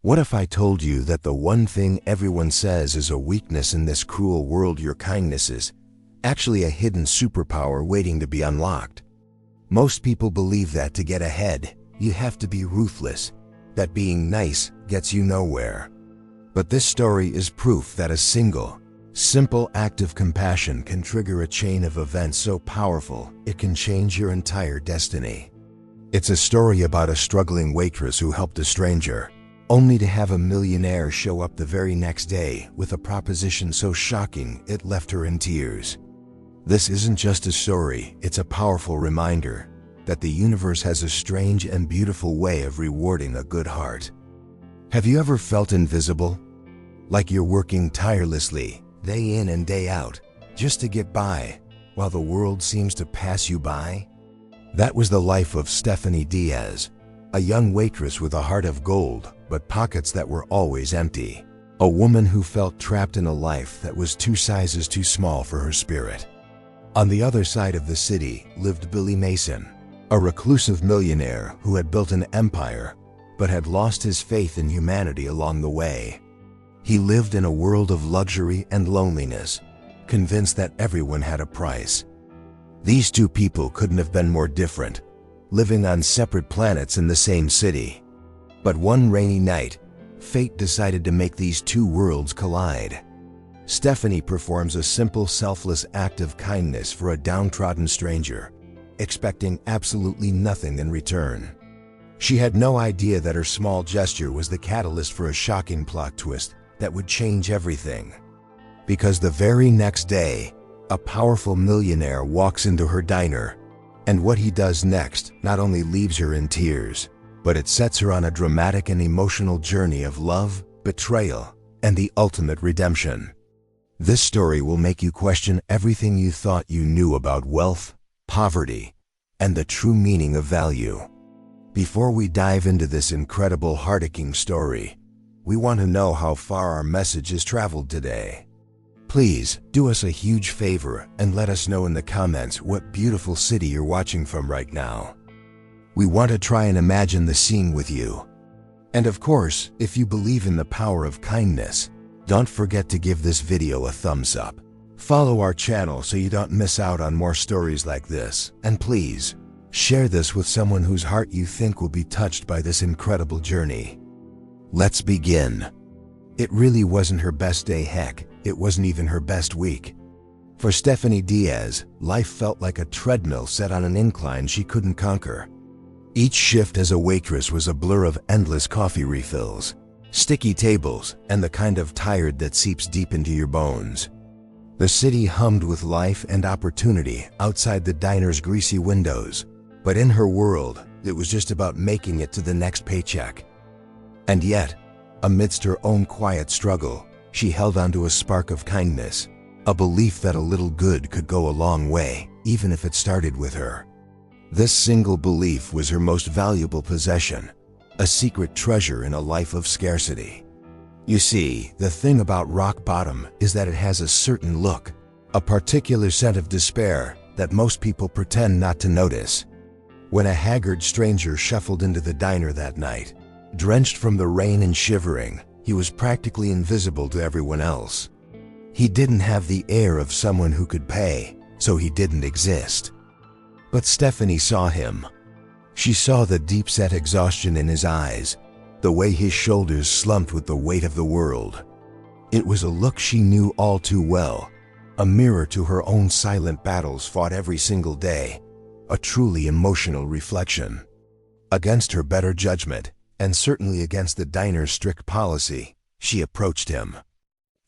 What if I told you that the one thing everyone says is a weakness in this cruel world, your kindness, is actually a hidden superpower waiting to be unlocked? Most people believe that to get ahead, you have to be ruthless, that being nice gets you nowhere. But this story is proof that a single, simple act of compassion can trigger a chain of events so powerful it can change your entire destiny. It's a story about a struggling waitress who helped a stranger, only to have a millionaire show up the very next day with a proposition so shocking it left her in tears. This isn't just a story, it's a powerful reminder that the universe has a strange and beautiful way of rewarding a good heart. Have you ever felt invisible? Like you're working tirelessly, day in and day out, just to get by, while the world seems to pass you by? That was the life of Stephanie Diaz, a young waitress with a heart of gold, but pockets that were always empty. A woman who felt trapped in a life that was 2 sizes too small for her spirit. On the other side of the city lived Billy Mason, a reclusive millionaire who had built an empire, but had lost his faith in humanity along the way. He lived in a world of luxury and loneliness, convinced that everyone had a price. These two people couldn't have been more different, living on separate planets in the same city. But one rainy night, fate decided to make these two worlds collide. Stephanie performs a simple, selfless act of kindness for a downtrodden stranger, expecting absolutely nothing in return. She had no idea that her small gesture was the catalyst for a shocking plot twist that would change everything. Because the very next day, a powerful millionaire walks into her diner, and what he does next not only leaves her in tears, but it sets her on a dramatic and emotional journey of love, betrayal, and the ultimate redemption. This story will make you question everything you thought you knew about wealth, poverty, and the true meaning of value. Before we dive into this incredible, heartaching story, we want to know how far our message has traveled today. Please do us a huge favor and let us know in the comments what beautiful city you're watching from right now. We want to try and imagine the scene with you. And of course, if you believe in the power of kindness, don't forget to give this video a thumbs up. Follow our channel so you don't miss out on more stories like this. And please, share this with someone whose heart you think will be touched by this incredible journey. Let's begin. It really wasn't her best day, heck, it wasn't even her best week. For Stephanie Diaz, life felt like a treadmill set on an incline she couldn't conquer. Each shift as a waitress was a blur of endless coffee refills, sticky tables, and the kind of tired that seeps deep into your bones. The city hummed with life and opportunity outside the diner's greasy windows, but in her world, it was just about making it to the next paycheck. And yet, amidst her own quiet struggle, she held onto a spark of kindness, a belief that a little good could go a long way, even if it started with her. This single belief was her most valuable possession, a secret treasure in a life of scarcity. You see, the thing about rock bottom is that it has a certain look, a particular scent of despair that most people pretend not to notice. When a haggard stranger shuffled into the diner that night, drenched from the rain and shivering, he was practically invisible to everyone else. He didn't have the air of someone who could pay, so he didn't exist. But Stephanie saw him. She saw the deep-set exhaustion in his eyes, the way his shoulders slumped with the weight of the world. It was a look she knew all too well, a mirror to her own silent battles fought every single day, a truly emotional reflection. Against her better judgment, and certainly against the diner's strict policy, she approached him.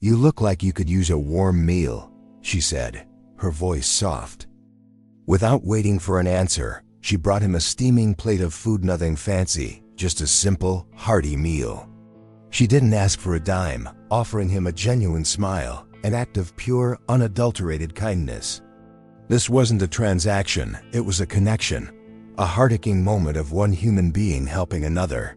"You look like you could use a warm meal," she said, her voice soft. Without waiting for an answer, she brought him a steaming plate of food, nothing fancy, just a simple, hearty meal. She didn't ask for a dime, offering him a genuine smile, an act of pure, unadulterated kindness. This wasn't a transaction, it was a connection, a heartaching moment of one human being helping another.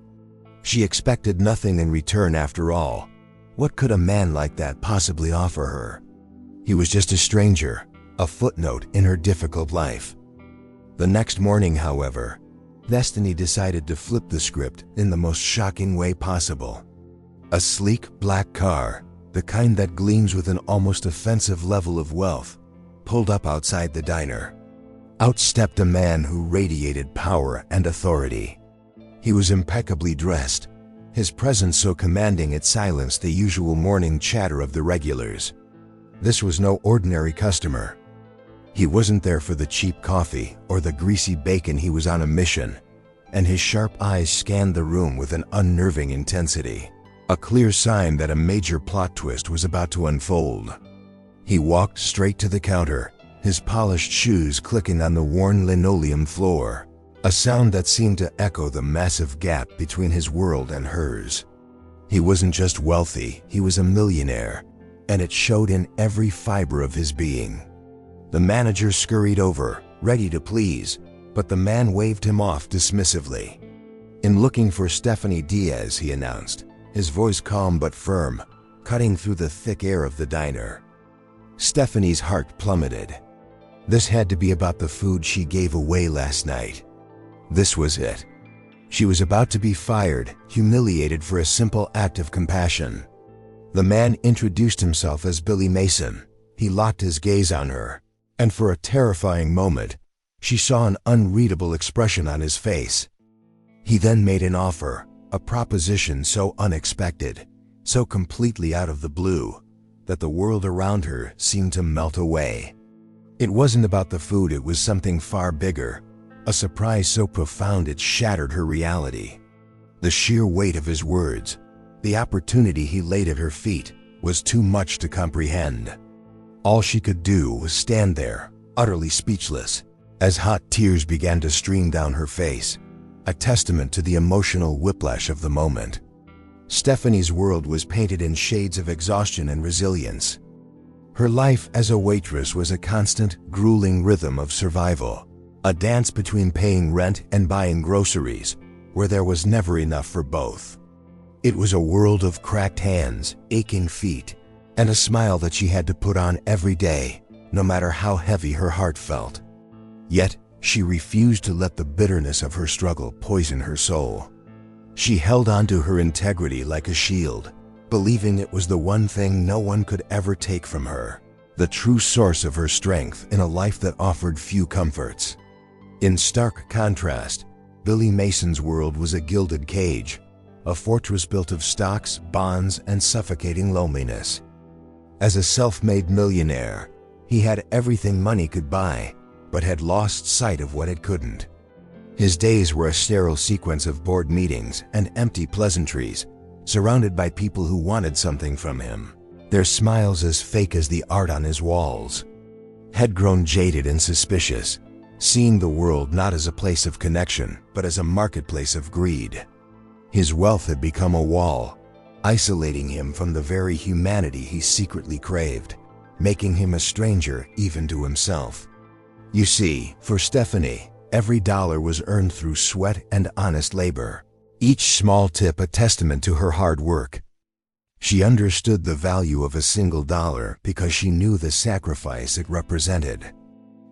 She expected nothing in return after all. What could a man like that possibly offer her? He was just a stranger, a footnote in her difficult life. The next morning, however, Stephanie decided to flip the script in the most shocking way possible. A sleek black car, the kind that gleams with an almost offensive level of wealth, pulled up outside the diner. Out stepped a man who radiated power and authority. He was impeccably dressed, his presence so commanding it silenced the usual morning chatter of the regulars. This was no ordinary customer. He wasn't there for the cheap coffee or the greasy bacon. He was on a mission, and his sharp eyes scanned the room with an unnerving intensity, a clear sign that a major plot twist was about to unfold. He walked straight to the counter, his polished shoes clicking on the worn linoleum floor, a sound that seemed to echo the massive gap between his world and hers. He wasn't just wealthy, he was a millionaire, and it showed in every fiber of his being. The manager scurried over, ready to please, but the man waved him off dismissively. "In looking for Stephanie Diaz," he announced, his voice calm but firm, cutting through the thick air of the diner. Stephanie's heart plummeted. This had to be about the food she gave away last night. This was it. She was about to be fired, humiliated for a simple act of compassion. The man introduced himself as Billy Mason. He locked his gaze on her, and for a terrifying moment, she saw an unreadable expression on his face. He then made an offer, a proposition so unexpected, so completely out of the blue, that the world around her seemed to melt away. It wasn't about the food, it was something far bigger, a surprise so profound it shattered her reality. The sheer weight of his words, the opportunity he laid at her feet, was too much to comprehend. All she could do was stand there, utterly speechless, as hot tears began to stream down her face, a testament to the emotional whiplash of the moment. Stephanie's world was painted in shades of exhaustion and resilience. Her life as a waitress was a constant, grueling rhythm of survival, a dance between paying rent and buying groceries, where there was never enough for both. It was a world of cracked hands, aching feet, and a smile that she had to put on every day, no matter how heavy her heart felt. Yet, she refused to let the bitterness of her struggle poison her soul. She held on to her integrity like a shield, believing it was the one thing no one could ever take from her, the true source of her strength in a life that offered few comforts. In stark contrast, Billy Mason's world was a gilded cage, a fortress built of stocks, bonds, and suffocating loneliness. As a self-made millionaire, he had everything money could buy, but had lost sight of what it couldn't. His days were a sterile sequence of board meetings and empty pleasantries, surrounded by people who wanted something from him, their smiles as fake as the art on his walls. Had grown jaded and suspicious, seeing the world not as a place of connection, but as a marketplace of greed. His wealth had become a wall, isolating him from the very humanity he secretly craved, making him a stranger even to himself. You see, for Stephanie, every dollar was earned through sweat and honest labor, each small tip a testament to her hard work. She understood the value of a single dollar because she knew the sacrifice it represented.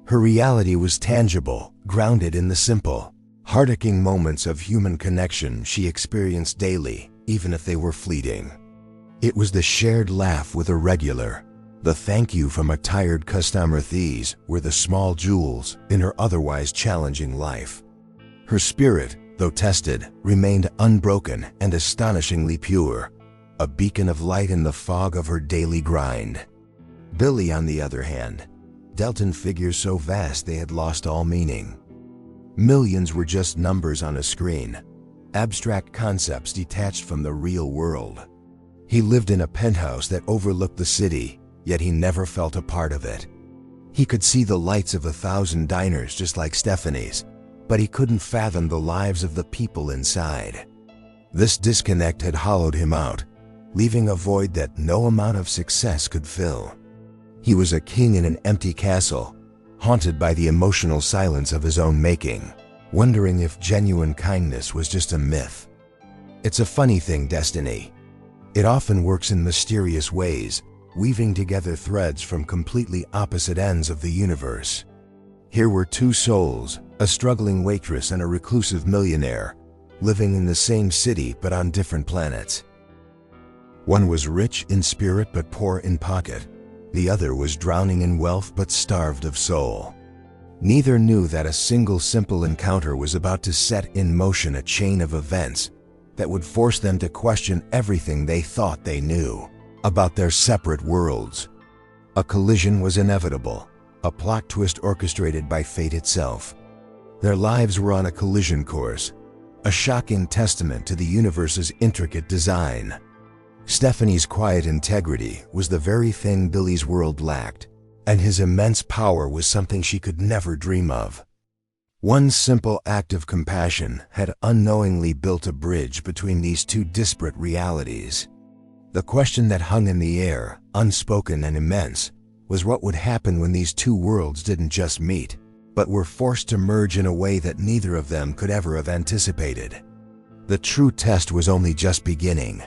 Her reality was tangible, grounded in the simple, heart-aching moments of human connection she experienced daily, even if they were fleeting. It was the shared laugh with a regular, the thank you from a tired customer. These were the small jewels in her otherwise challenging life. Her spirit, though tested, remained unbroken and astonishingly pure, a beacon of light in the fog of her daily grind. Billy, on the other hand, dealt in figures so vast they had lost all meaning. Millions were just numbers on a screen, abstract concepts detached from the real world. He lived in a penthouse that overlooked the city, yet he never felt a part of it. He could see the lights of 1,000 diners just like Stephanie's, but he couldn't fathom the lives of the people inside. This disconnect had hollowed him out, leaving a void that no amount of success could fill. He was a king in an empty castle, haunted by the emotional silence of his own making, wondering if genuine kindness was just a myth. It's a funny thing, destiny. It often works in mysterious ways, weaving together threads from completely opposite ends of the universe. Here were two souls, a struggling waitress and a reclusive millionaire, living in the same city but on different planets. One was rich in spirit but poor in pocket. The other was drowning in wealth but starved of soul. Neither knew that a single simple encounter was about to set in motion a chain of events that would force them to question everything they thought they knew about their separate worlds. A collision was inevitable, a plot twist orchestrated by fate itself. Their lives were on a collision course, a shocking testament to the universe's intricate design. Stephanie's quiet integrity was the very thing Billy's world lacked, and his immense power was something she could never dream of. One simple act of compassion had unknowingly built a bridge between these two disparate realities. The question that hung in the air, unspoken and immense, was what would happen when these two worlds didn't just meet, but were forced to merge in a way that neither of them could ever have anticipated. The true test was only just beginning.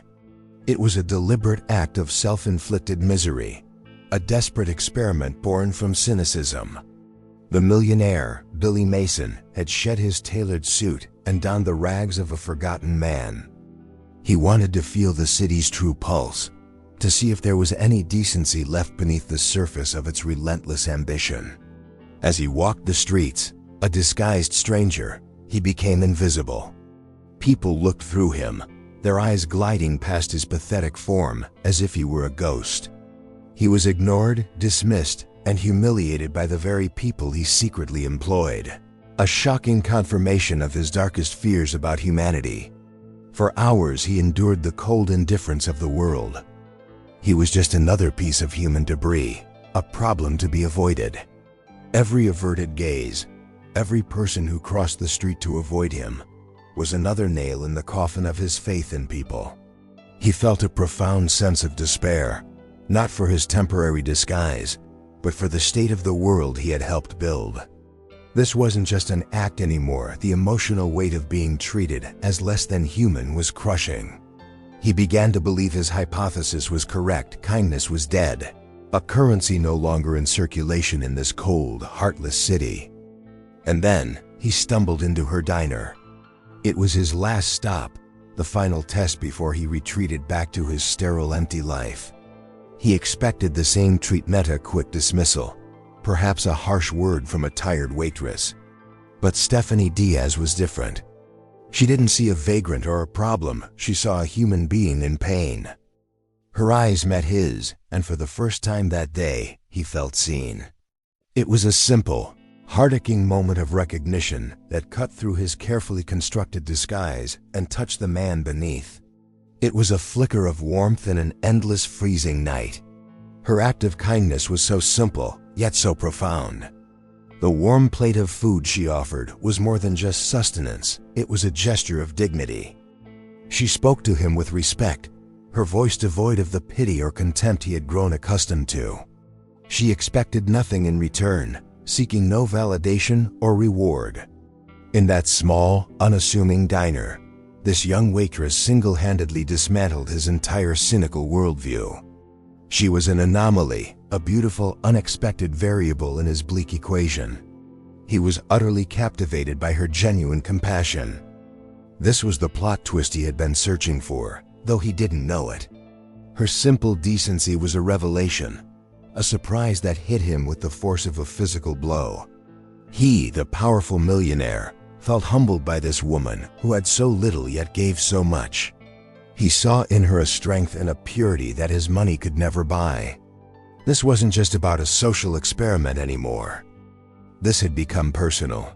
It was a deliberate act of self-inflicted misery, a desperate experiment born from cynicism. The millionaire, Billy Mason, had shed his tailored suit and donned the rags of a forgotten man. He wanted to feel the city's true pulse, to see if there was any decency left beneath the surface of its relentless ambition. As he walked the streets, a disguised stranger, he became invisible. People looked through him, their eyes gliding past his pathetic form as if he were a ghost. He was ignored, dismissed, and humiliated by the very people he secretly employed. A shocking confirmation of his darkest fears about humanity. For hours he endured the cold indifference of the world. He was just another piece of human debris, a problem to be avoided. Every averted gaze, every person who crossed the street to avoid him, was another nail in the coffin of his faith in people. He felt a profound sense of despair, not for his temporary disguise, but for the state of the world he had helped build. This wasn't just an act anymore. The emotional weight of being treated as less than human was crushing. He began to believe his hypothesis was correct. Kindness was dead, a currency no longer in circulation in this cold, heartless city. And then he stumbled into her diner. It was his last stop, the final test before he retreated back to his sterile, empty life. He expected the same treatment, a quick dismissal, perhaps a harsh word from a tired waitress. But Stephanie Diaz was different. She didn't see a vagrant or a problem. She saw a human being in pain. Her eyes met his, and for the first time that day, he felt seen. It was a simple, heart-aching moment of recognition that cut through his carefully constructed disguise and touched the man beneath. It was a flicker of warmth in an endless freezing night. Her act of kindness was so simple, yet so profound. The warm plate of food she offered was more than just sustenance. It was a gesture of dignity. She spoke to him with respect, her voice devoid of the pity or contempt he had grown accustomed to. She expected nothing in return, seeking no validation or reward. In that small, unassuming diner, this young waitress single-handedly dismantled his entire cynical worldview. She was an anomaly, a beautiful, unexpected variable in his bleak equation. He was utterly captivated by her genuine compassion. This was the plot twist he had been searching for, though he didn't know it. Her simple decency was a revelation, a surprise that hit him with the force of a physical blow. He, the powerful millionaire, felt humbled by this woman who had so little yet gave so much. He saw in her a strength and a purity that his money could never buy. This wasn't just about a social experiment anymore. This had become personal.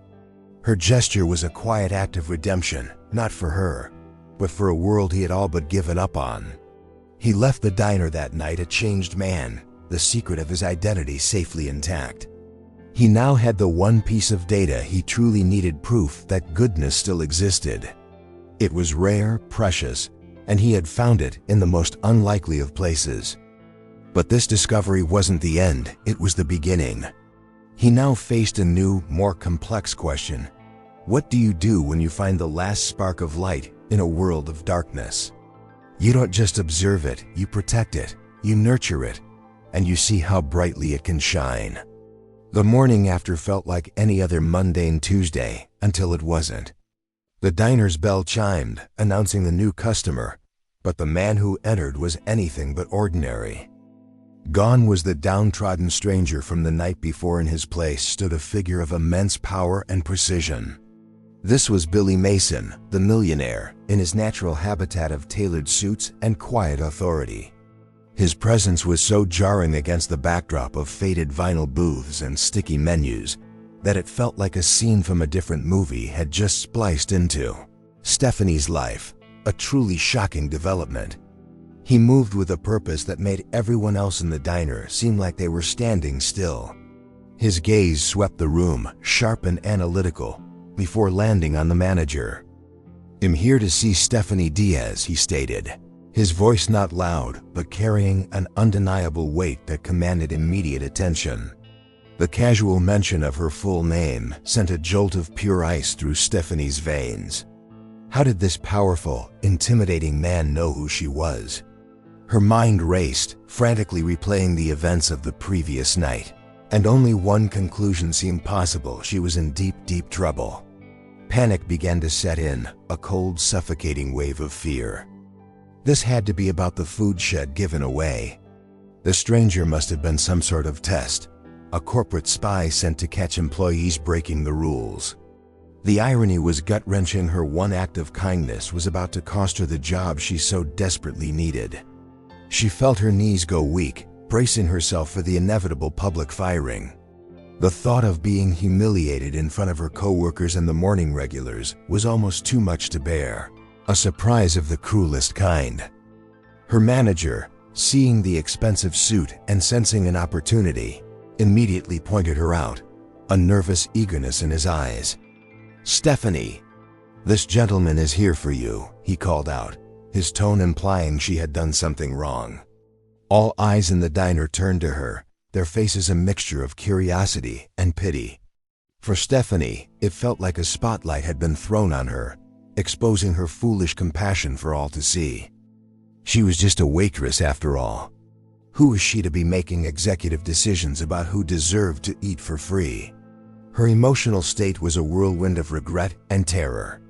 Her gesture was a quiet act of redemption, not for her, but for a world he had all but given up on. He left the diner that night a changed man, the secret of his identity safely intact. He now had the one piece of data he truly needed, proof that goodness still existed. It was rare, precious, and he had found it in the most unlikely of places. But this discovery wasn't the end, it was the beginning. He now faced a new, more complex question. What do you do when you find the last spark of light in a world of darkness? You don't just observe it, you protect it, you nurture it, and you see how brightly it can shine. The morning after felt like any other mundane Tuesday, until it wasn't. The diner's bell chimed, announcing the new customer, But the man who entered was anything but ordinary. Gone was the downtrodden stranger from the night before. In his place stood a figure of immense power and precision. This was Billy Mason, the millionaire, in his natural habitat of tailored suits and quiet authority. His presence was so jarring against the backdrop of faded vinyl booths and sticky menus that it felt like a scene from a different movie had just spliced into Stephanie's life, a truly shocking development. He moved with a purpose that made everyone else in the diner seem like they were standing still. His gaze swept the room, sharp and analytical, before landing on the manager. "I'm here to see Stephanie Diaz," he stated, his voice not loud but carrying an undeniable weight that commanded immediate attention. The casual mention of her full name sent a jolt of pure ice through Stephanie's veins. How did this powerful, intimidating man know who she was? Her mind raced, frantically replaying the events of the previous night, and only one conclusion seemed possible: she was in deep, deep trouble. Panic began to set in, a cold, suffocating wave of fear. This had to be about the food shed given away. The stranger must have been some sort of test, a corporate spy sent to catch employees breaking the rules. The irony was gut-wrenching. Her one act of kindness was about to cost her the job she so desperately needed. She felt her knees go weak, bracing herself for the inevitable public firing. The thought of being humiliated in front of her co-workers and the morning regulars was almost too much to bear, a surprise of the cruelest kind. Her manager, seeing the expensive suit and sensing an opportunity, immediately pointed her out, a nervous eagerness in his eyes. "Stephanie, this gentleman is here for you," he called out, his tone implying she had done something wrong. All eyes in the diner turned to her, their faces a mixture of curiosity and pity. For Stephanie, it felt like a spotlight had been thrown on her, exposing her foolish compassion for all to see. She was just a waitress after all. Who was she to be making executive decisions about who deserved to eat for free? Her emotional state was a whirlwind of regret and terror.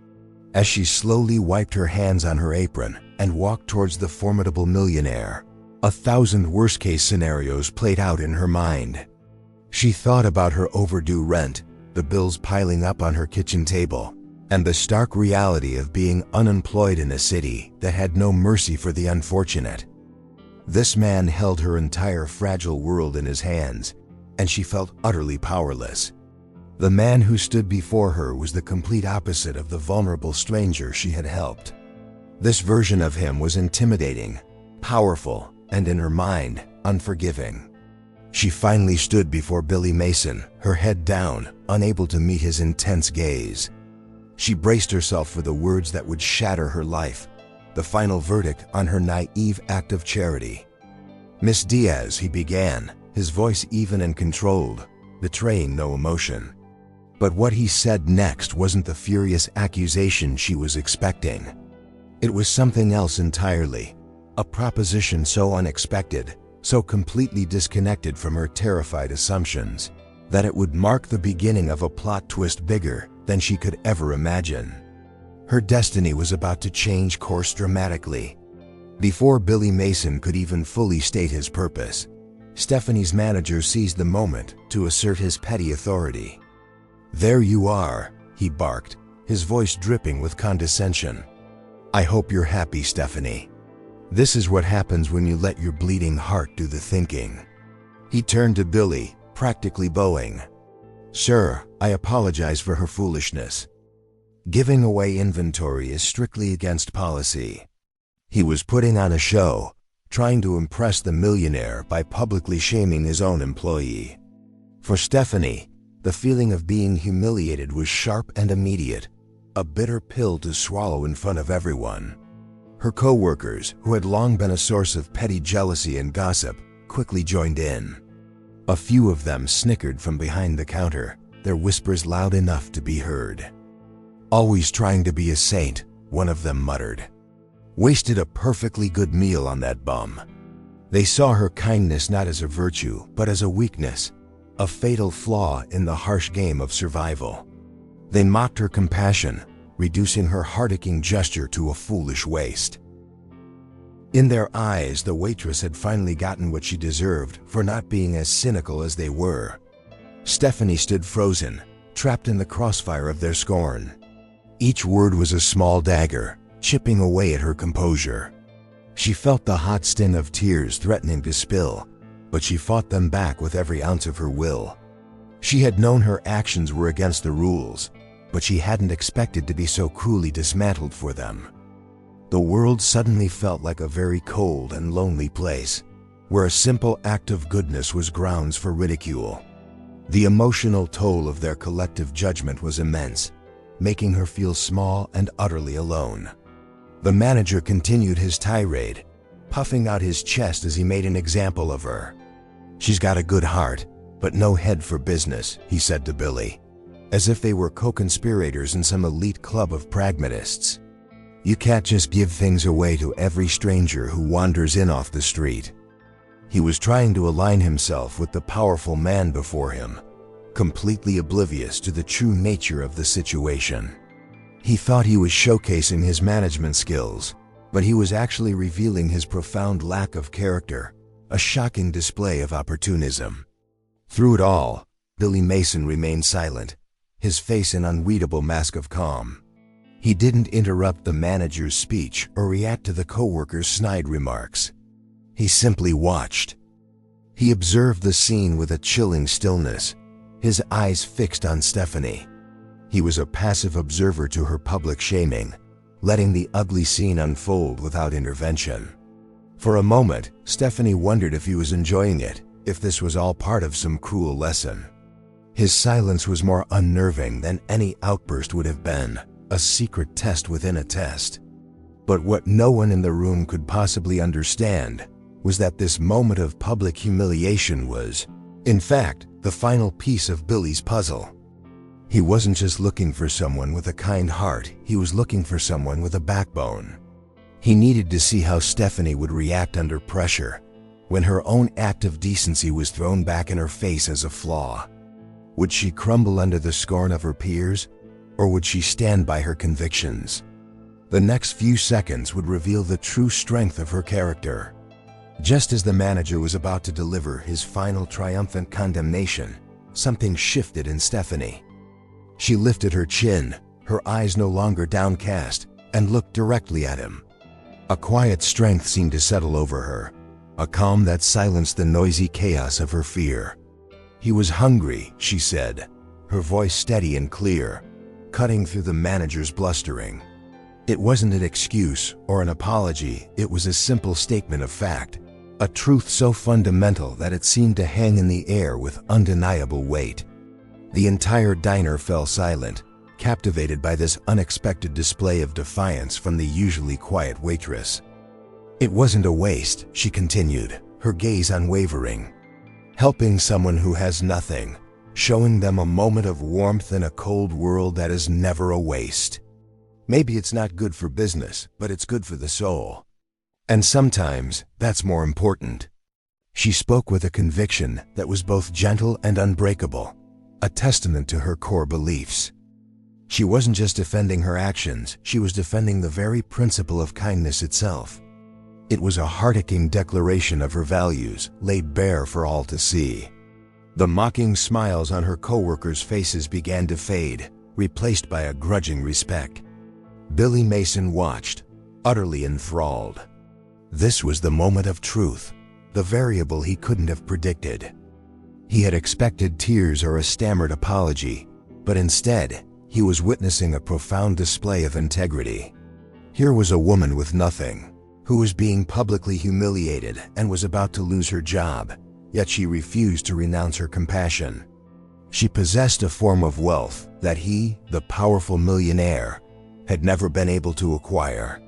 As she slowly wiped her hands on her apron and walked towards the formidable millionaire, 1,000 worst-case scenarios played out in her mind. She thought about her overdue rent, the bills piling up on her kitchen table, and the stark reality of being unemployed in a city that had no mercy for the unfortunate. This man held her entire fragile world in his hands, and she felt utterly powerless. The man who stood before her was the complete opposite of the vulnerable stranger she had helped. This version of him was intimidating, powerful, and in her mind, unforgiving. She finally stood before Billy Mason, her head down, unable to meet his intense gaze. She braced herself for the words that would shatter her life, the final verdict on her naive act of charity. "Miss Diaz," he began, his voice even and controlled, betraying no emotion. But what he said next wasn't the furious accusation she was expecting. It was something else entirely, a proposition so unexpected, so completely disconnected from her terrified assumptions, that it would mark the beginning of a plot twist bigger than she could ever imagine. Her destiny was about to change course dramatically. Before Billy Mason could even fully state his purpose, Stephanie's manager seized the moment to assert his petty authority. "There you are," he barked, his voice dripping with condescension. "I hope you're happy, Stephanie. This is what happens when you let your bleeding heart do the thinking." He turned to Billy, practically bowing. "Sir, I apologize for her foolishness. Giving away inventory is strictly against policy." He was putting on a show, trying to impress the millionaire by publicly shaming his own employee. For Stephanie, the feeling of being humiliated was sharp and immediate, a bitter pill to swallow in front of everyone. Her co-workers, who had long been a source of petty jealousy and gossip, quickly joined in. A few of them snickered from behind the counter, their whispers loud enough to be heard. "Always trying to be a saint," one of them muttered. "Wasted a perfectly good meal on that bum." They saw her kindness not as a virtue, but as a weakness, a fatal flaw in the harsh game of survival. They mocked her compassion, reducing her heart-aching gesture to a foolish waste. In their eyes, the waitress had finally gotten what she deserved for not being as cynical as they were. Stephanie stood frozen, trapped in the crossfire of their scorn. Each word was a small dagger, chipping away at her composure. She felt the hot sting of tears threatening to spill, but she fought them back with every ounce of her will. She had known her actions were against the rules, but she hadn't expected to be so cruelly dismantled for them. The world suddenly felt like a very cold and lonely place, where a simple act of goodness was grounds for ridicule. The emotional toll of their collective judgment was immense, making her feel small and utterly alone. The manager continued his tirade, puffing out his chest as he made an example of her. "She's got a good heart, but no head for business," he said to Billy, as if they were co-conspirators in some elite club of pragmatists. "You can't just give things away to every stranger who wanders in off the street." He was trying to align himself with the powerful man before him, completely oblivious to the true nature of the situation. He thought he was showcasing his management skills, but he was actually revealing his profound lack of character, a shocking display of opportunism. Through it all, Billy Mason remained silent, his face an unreadable mask of calm. He didn't interrupt the manager's speech or react to the coworkers' snide remarks. He simply watched. He observed the scene with a chilling stillness, his eyes fixed on Stephanie. He was a passive observer to her public shaming, letting the ugly scene unfold without intervention. For a moment, Stephanie wondered if he was enjoying it, if this was all part of some cruel lesson. His silence was more unnerving than any outburst would have been, a secret test within a test. But what no one in the room could possibly understand was that this moment of public humiliation was, in fact, the final piece of Billy's puzzle. He wasn't just looking for someone with a kind heart, he was looking for someone with a backbone. He needed to see how Stephanie would react under pressure, when her own act of decency was thrown back in her face as a flaw. Would she crumble under the scorn of her peers, or would she stand by her convictions? The next few seconds would reveal the true strength of her character. Just as the manager was about to deliver his final triumphant condemnation, something shifted in Stephanie. She lifted her chin, her eyes no longer downcast, and looked directly at him. A quiet strength seemed to settle over her, a calm that silenced the noisy chaos of her fear. "He was hungry," she said, her voice steady and clear, cutting through the manager's blustering. It wasn't an excuse or an apology, it was a simple statement of fact, a truth so fundamental that it seemed to hang in the air with undeniable weight. The entire diner fell silent, captivated by this unexpected display of defiance from the usually quiet waitress. "It wasn't a waste," she continued, her gaze unwavering. "Helping someone who has nothing, showing them a moment of warmth in a cold world, that is never a waste. Maybe it's not good for business, but it's good for the soul. And sometimes that's more important." She spoke with a conviction that was both gentle and unbreakable, a testament to her core beliefs. She wasn't just defending her actions, she was defending the very principle of kindness itself. It was a heart-aching declaration of her values, laid bare for all to see. The mocking smiles on her coworkers' faces began to fade, replaced by a grudging respect. Billy Mason watched, utterly enthralled. This was the moment of truth, the variable he couldn't have predicted. He had expected tears or a stammered apology, but instead, he was witnessing a profound display of integrity. Here was a woman with nothing, who was being publicly humiliated and was about to lose her job, yet she refused to renounce her compassion. She possessed a form of wealth that he, the powerful millionaire, had never been able to acquire.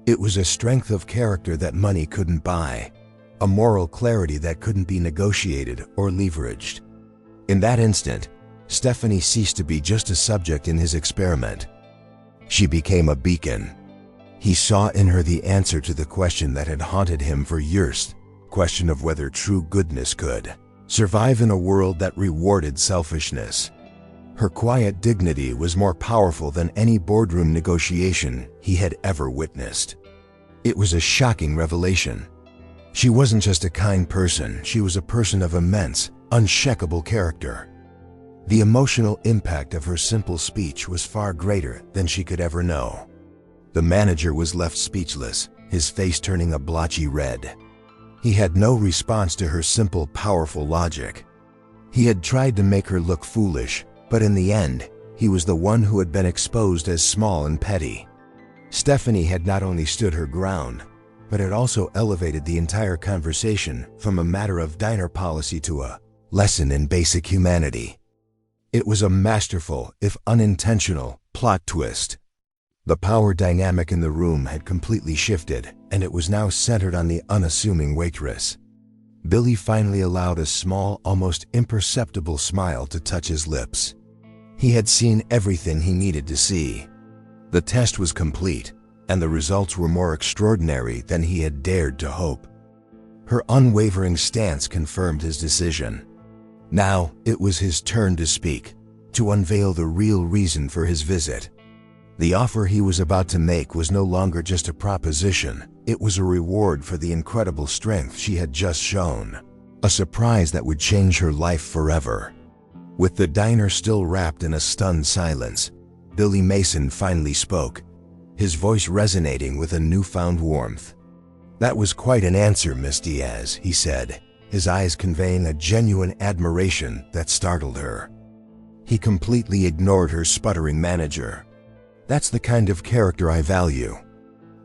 It was a strength of character that money couldn't buy, a moral clarity that couldn't be negotiated or leveraged. In that instant, Stephanie ceased to be just a subject in his experiment. She became a beacon. He saw in her the answer to the question that had haunted him for years, question of whether true goodness could survive in a world that rewarded selfishness. Her quiet dignity was more powerful than any boardroom negotiation he had ever witnessed. It was a shocking revelation. She wasn't just a kind person, she was a person of immense, unshakable character. The emotional impact of her simple speech was far greater than she could ever know. The manager was left speechless, his face turning a blotchy red. He had no response to her simple, powerful logic. He had tried to make her look foolish, but in the end, he was the one who had been exposed as small and petty. Stephanie had not only stood her ground, but had also elevated the entire conversation from a matter of diner policy to a lesson in basic humanity. It was a masterful, if unintentional, plot twist. The power dynamic in the room had completely shifted, and it was now centered on the unassuming waitress. Billy finally allowed a small, almost imperceptible smile to touch his lips. He had seen everything he needed to see. The test was complete, and the results were more extraordinary than he had dared to hope. Her unwavering stance confirmed his decision. Now it was his turn to speak, to unveil the real reason for his visit. The offer he was about to make was no longer just a proposition, it was a reward for the incredible strength she had just shown. A surprise that would change her life forever. With the diner still wrapped in a stunned silence, Billy Mason finally spoke, his voice resonating with a newfound warmth. "That was quite an answer, Miss Diaz," he said, his eyes conveying a genuine admiration that startled her. He completely ignored her sputtering manager. "That's the kind of character I value."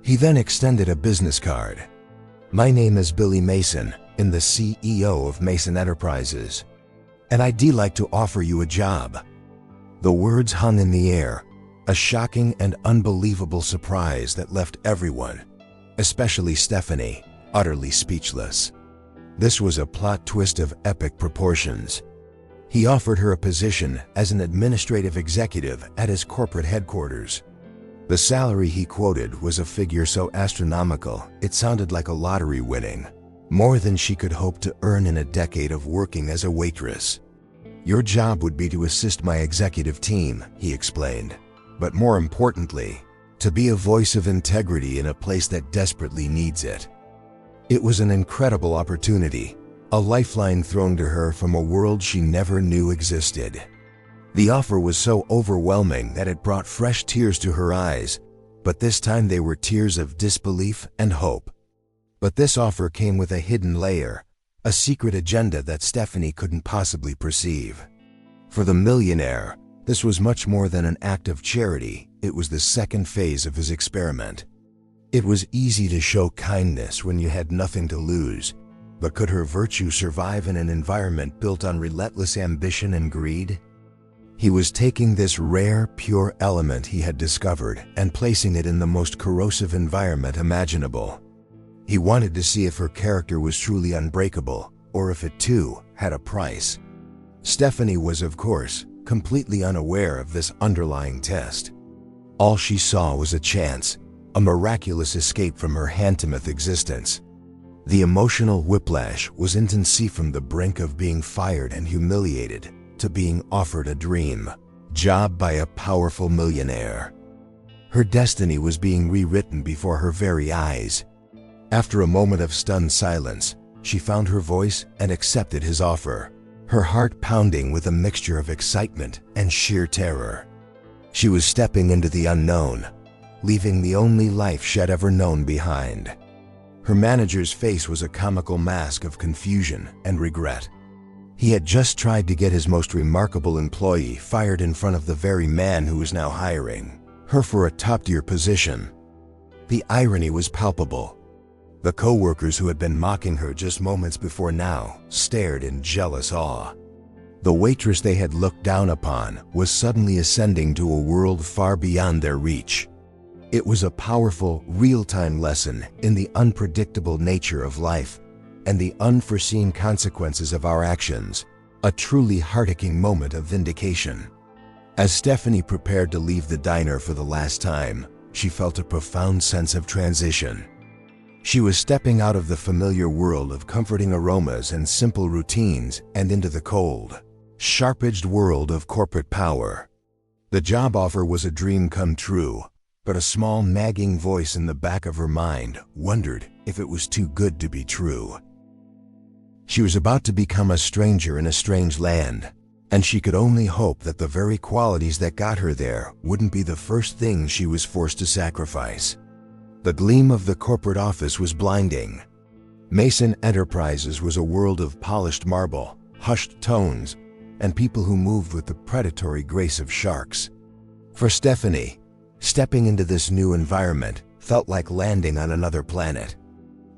He then extended a business card. "My name is Billy Mason, and the CEO of Mason Enterprises, and I'd like to offer you a job." The words hung in the air, a shocking and unbelievable surprise that left everyone, especially Stephanie, utterly speechless. This was a plot twist of epic proportions. He offered her a position as an administrative executive at his corporate headquarters. The salary he quoted was a figure so astronomical it sounded like a lottery winning, more than she could hope to earn in a decade of working as a waitress. "Your job would be to assist my executive team," he explained, "but more importantly, to be a voice of integrity in a place that desperately needs it." It was an incredible opportunity, a lifeline thrown to her from a world she never knew existed. The offer was so overwhelming that it brought fresh tears to her eyes, but this time they were tears of disbelief and hope. But this offer came with a hidden layer, a secret agenda that Stephanie couldn't possibly perceive. For the millionaire, this was much more than an act of charity, it was the second phase of his experiment. It was easy to show kindness when you had nothing to lose, but could her virtue survive in an environment built on relentless ambition and greed? He was taking this rare, pure element he had discovered and placing it in the most corrosive environment imaginable. He wanted to see if her character was truly unbreakable, or if it too had a price. Stephanie was, of course, completely unaware of this underlying test. All she saw was a chance, a miraculous escape from her hand-to-mouth existence. The emotional whiplash was instantly from the brink of being fired and humiliated to being offered a dream job by a powerful millionaire. Her destiny was being rewritten before her very eyes. After a moment of stunned silence, she found her voice and accepted his offer, her heart pounding with a mixture of excitement and sheer terror. She was stepping into the unknown, leaving the only life she'd ever known behind. Her manager's face was a comical mask of confusion and regret. He had just tried to get his most remarkable employee fired in front of the very man who was now hiring her for a top-tier position. The irony was palpable. The co-workers who had been mocking her just moments before now stared in jealous awe. The waitress they had looked down upon was suddenly ascending to a world far beyond their reach. It was a powerful, real-time lesson in the unpredictable nature of life and the unforeseen consequences of our actions, a truly heart-aching moment of vindication. As Stephanie prepared to leave the diner for the last time, she felt a profound sense of transition. She was stepping out of the familiar world of comforting aromas and simple routines and into the cold, sharp-edged world of corporate power. The job offer was a dream come true, but a small nagging voice in the back of her mind wondered if it was too good to be true. She was about to become a stranger in a strange land, and she could only hope that the very qualities that got her there wouldn't be the first things she was forced to sacrifice. The gleam of the corporate office was blinding. Mason Enterprises was a world of polished marble, hushed tones, and people who moved with the predatory grace of sharks. For Stephanie, stepping into this new environment felt like landing on another planet.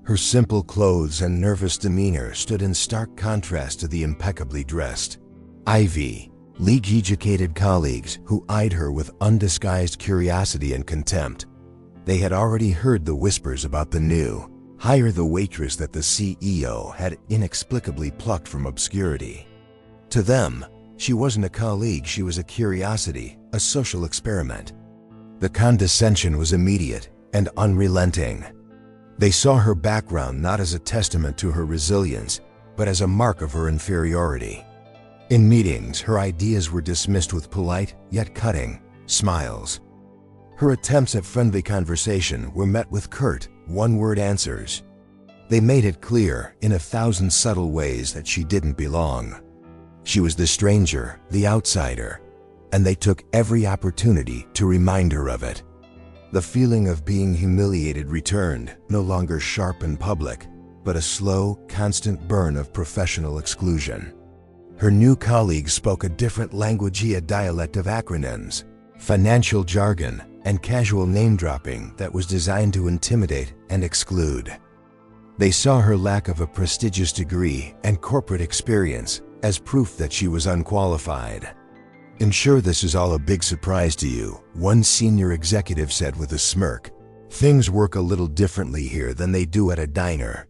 Her simple clothes and nervous demeanor stood in stark contrast to the impeccably dressed Ivy League-educated colleagues who eyed her with undisguised curiosity and contempt. They had already heard the whispers about the new, hire the waitress that the CEO had inexplicably plucked from obscurity. To them, she wasn't a colleague, she was a curiosity, a social experiment. The condescension was immediate and unrelenting. They saw her background not as a testament to her resilience, but as a mark of her inferiority. In meetings, her ideas were dismissed with polite, yet cutting, smiles. Her attempts at friendly conversation were met with curt, one-word answers. They made it clear, in 1,000 subtle ways, that she didn't belong. She was the stranger, the outsider, and they took every opportunity to remind her of it. The feeling of being humiliated returned, no longer sharp and public, but a slow, constant burn of professional exclusion. Her new colleagues spoke a different language, a dialect of acronyms, financial jargon, and casual name-dropping that was designed to intimidate and exclude. They saw her lack of a prestigious degree and corporate experience as proof that she was unqualified. "And sure, this is all a big surprise to you," one senior executive said with a smirk. "Things work a little differently here than they do at a diner."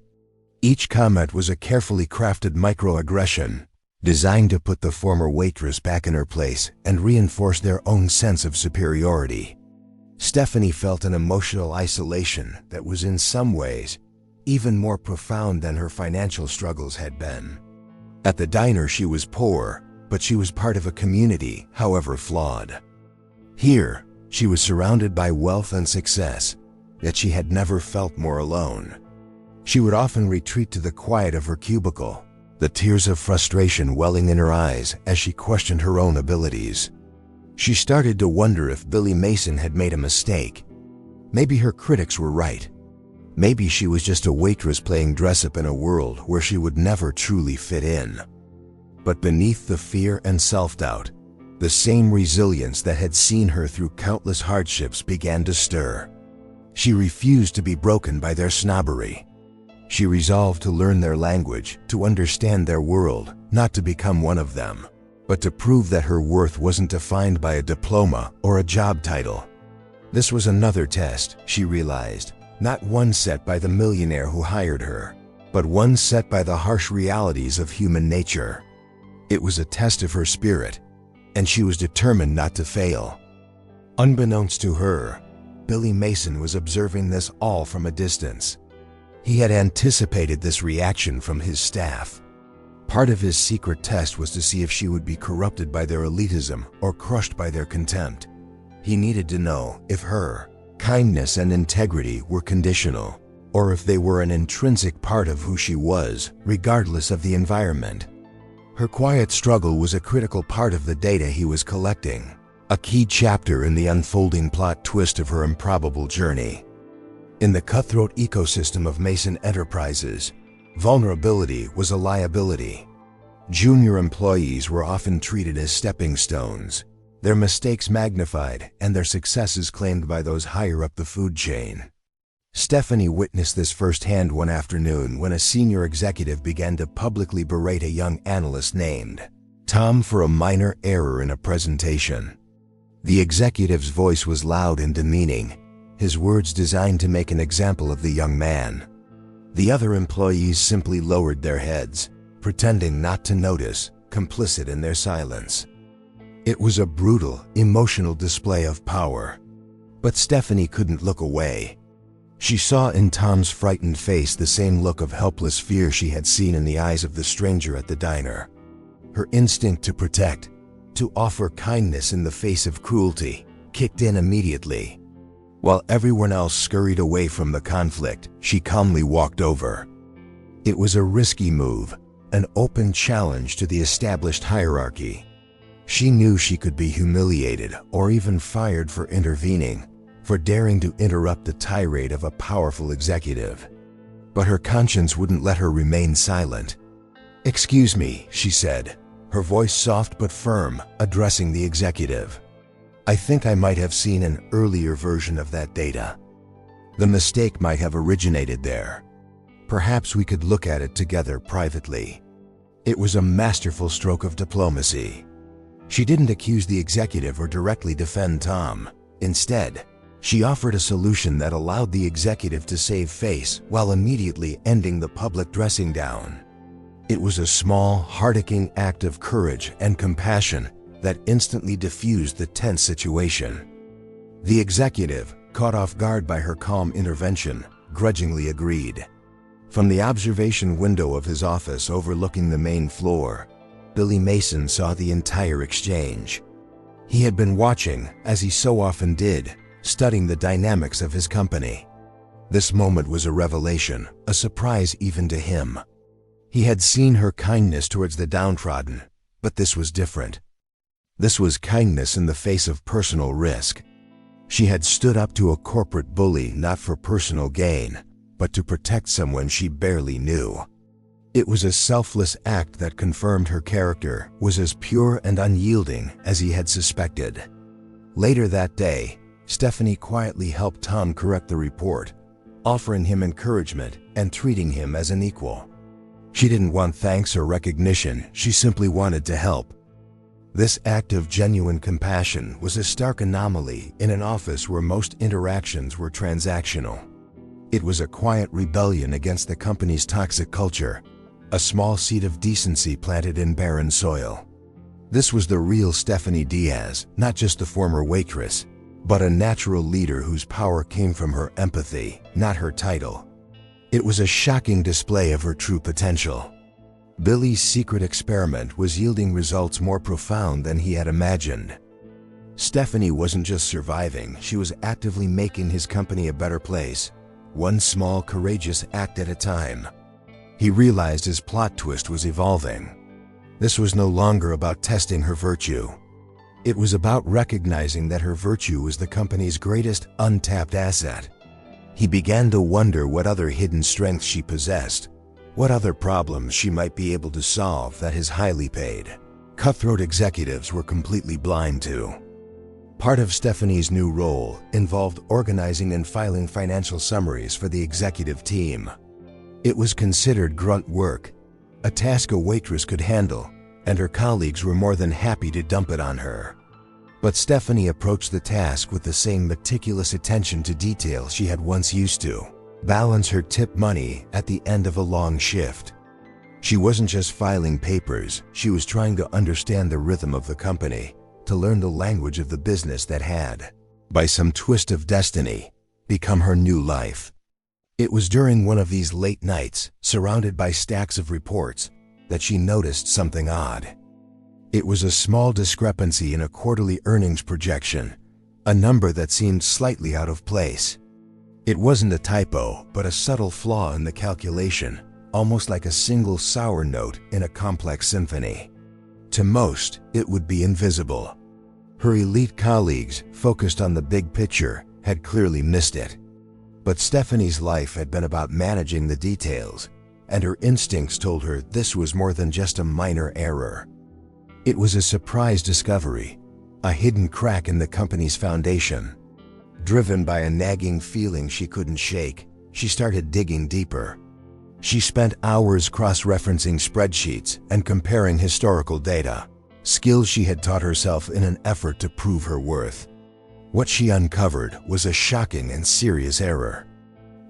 Each comment was a carefully crafted microaggression, designed to put the former waitress back in her place and reinforce their own sense of superiority. Stephanie felt an emotional isolation that was in some ways even more profound than her financial struggles had been. At the diner she was poor, but she was part of a community, however flawed. Here, she was surrounded by wealth and success, yet she had never felt more alone. She would often retreat to the quiet of her cubicle, the tears of frustration welling in her eyes as she questioned her own abilities. She started to wonder if Billy Mason had made a mistake. Maybe her critics were right. Maybe she was just a waitress playing dress-up in a world where she would never truly fit in. But beneath the fear and self-doubt, the same resilience that had seen her through countless hardships began to stir. She refused to be broken by their snobbery. She resolved to learn their language, to understand their world, not to become one of them, but to prove that her worth wasn't defined by a diploma or a job title. This was another test, she realized, not one set by the millionaire who hired her, but one set by the harsh realities of human nature. It was a test of her spirit, and she was determined not to fail. Unbeknownst to her, Billy Mason was observing this all from a distance. He had anticipated this reaction from his staff. Part of his secret test was to see if she would be corrupted by their elitism or crushed by their contempt. He needed to know if her kindness and integrity were conditional, or if they were an intrinsic part of who she was, regardless of the environment. Her quiet struggle was a critical part of the data he was collecting, a key chapter in the unfolding plot twist of her improbable journey. In the cutthroat ecosystem of Mason Enterprises, vulnerability was a liability. Junior employees were often treated as stepping stones, their mistakes magnified and their successes claimed by those higher up the food chain. Stephanie witnessed this firsthand one afternoon when a senior executive began to publicly berate a young analyst named Tom for a minor error in a presentation. The executive's voice was loud and demeaning, his words designed to make an example of the young man. The other employees simply lowered their heads, pretending not to notice, complicit in their silence. It was a brutal, emotional display of power. But Stephanie couldn't look away. She saw in Tom's frightened face the same look of helpless fear she had seen in the eyes of the stranger at the diner. Her instinct to protect, to offer kindness in the face of cruelty, kicked in immediately. While everyone else scurried away from the conflict, she calmly walked over. It was a risky move, an open challenge to the established hierarchy. She knew she could be humiliated or even fired for intervening, for daring to interrupt the tirade of a powerful executive. But her conscience wouldn't let her remain silent. "Excuse me," she said, her voice soft but firm, addressing the executive. "I think I might have seen an earlier version of that data. The mistake might have originated there. Perhaps we could look at it together privately." It was a masterful stroke of diplomacy. She didn't accuse the executive or directly defend Tom. Instead, she offered a solution that allowed the executive to save face while immediately ending the public dressing down. It was a small, heart-aching act of courage and compassion that instantly diffused the tense situation. The executive, caught off guard by her calm intervention, grudgingly agreed. From the observation window of his office overlooking the main floor, Billy Mason saw the entire exchange. He had been watching, as he so often did, studying the dynamics of his company. This moment was a revelation, a surprise even to him. He had seen her kindness towards the downtrodden, but this was different. This was kindness in the face of personal risk. She had stood up to a corporate bully not for personal gain, but to protect someone she barely knew. It was a selfless act that confirmed her character was as pure and unyielding as he had suspected. Later that day, Stephanie quietly helped Tom correct the report, offering him encouragement and treating him as an equal. She didn't want thanks or recognition, she simply wanted to help. This act of genuine compassion was a stark anomaly in an office where most interactions were transactional. It was a quiet rebellion against the company's toxic culture, a small seed of decency planted in barren soil. This was the real Stephanie Diaz, not just the former waitress, but a natural leader whose power came from her empathy, not her title. It was a shocking display of her true potential. Billy's secret experiment was yielding results more profound than he had imagined. Stephanie wasn't just surviving, she was actively making his company a better place, one small, courageous act at a time. He realized his plot twist was evolving. This was no longer about testing her virtue. It was about recognizing that her virtue was the company's greatest untapped asset. He began to wonder what other hidden strengths she possessed, what other problems she might be able to solve that his highly paid, cutthroat executives were completely blind to. Part of Stephanie's new role involved organizing and filing financial summaries for the executive team. It was considered grunt work, a task a waitress could handle, and her colleagues were more than happy to dump it on her. But Stephanie approached the task with the same meticulous attention to detail she had once used to. Balance her tip money at the end of a long shift. She wasn't just filing papers, she was trying to understand the rhythm of the company, to learn the language of the business that had, by some twist of destiny, become her new life. It was during one of these late nights, surrounded by stacks of reports, that she noticed something odd. It was a small discrepancy in a quarterly earnings projection, a number that seemed slightly out of place. It wasn't a typo, but a subtle flaw in the calculation, almost like a single sour note in a complex symphony. To most, it would be invisible. Her elite colleagues, focused on the big picture, had clearly missed it. But Stephanie's life had been about managing the details, and her instincts told her this was more than just a minor error. It was a surprise discovery, a hidden crack in the company's foundation. Driven by a nagging feeling she couldn't shake, she started digging deeper. She spent hours cross-referencing spreadsheets and comparing historical data, skills she had taught herself in an effort to prove her worth. What she uncovered was a shocking and serious error.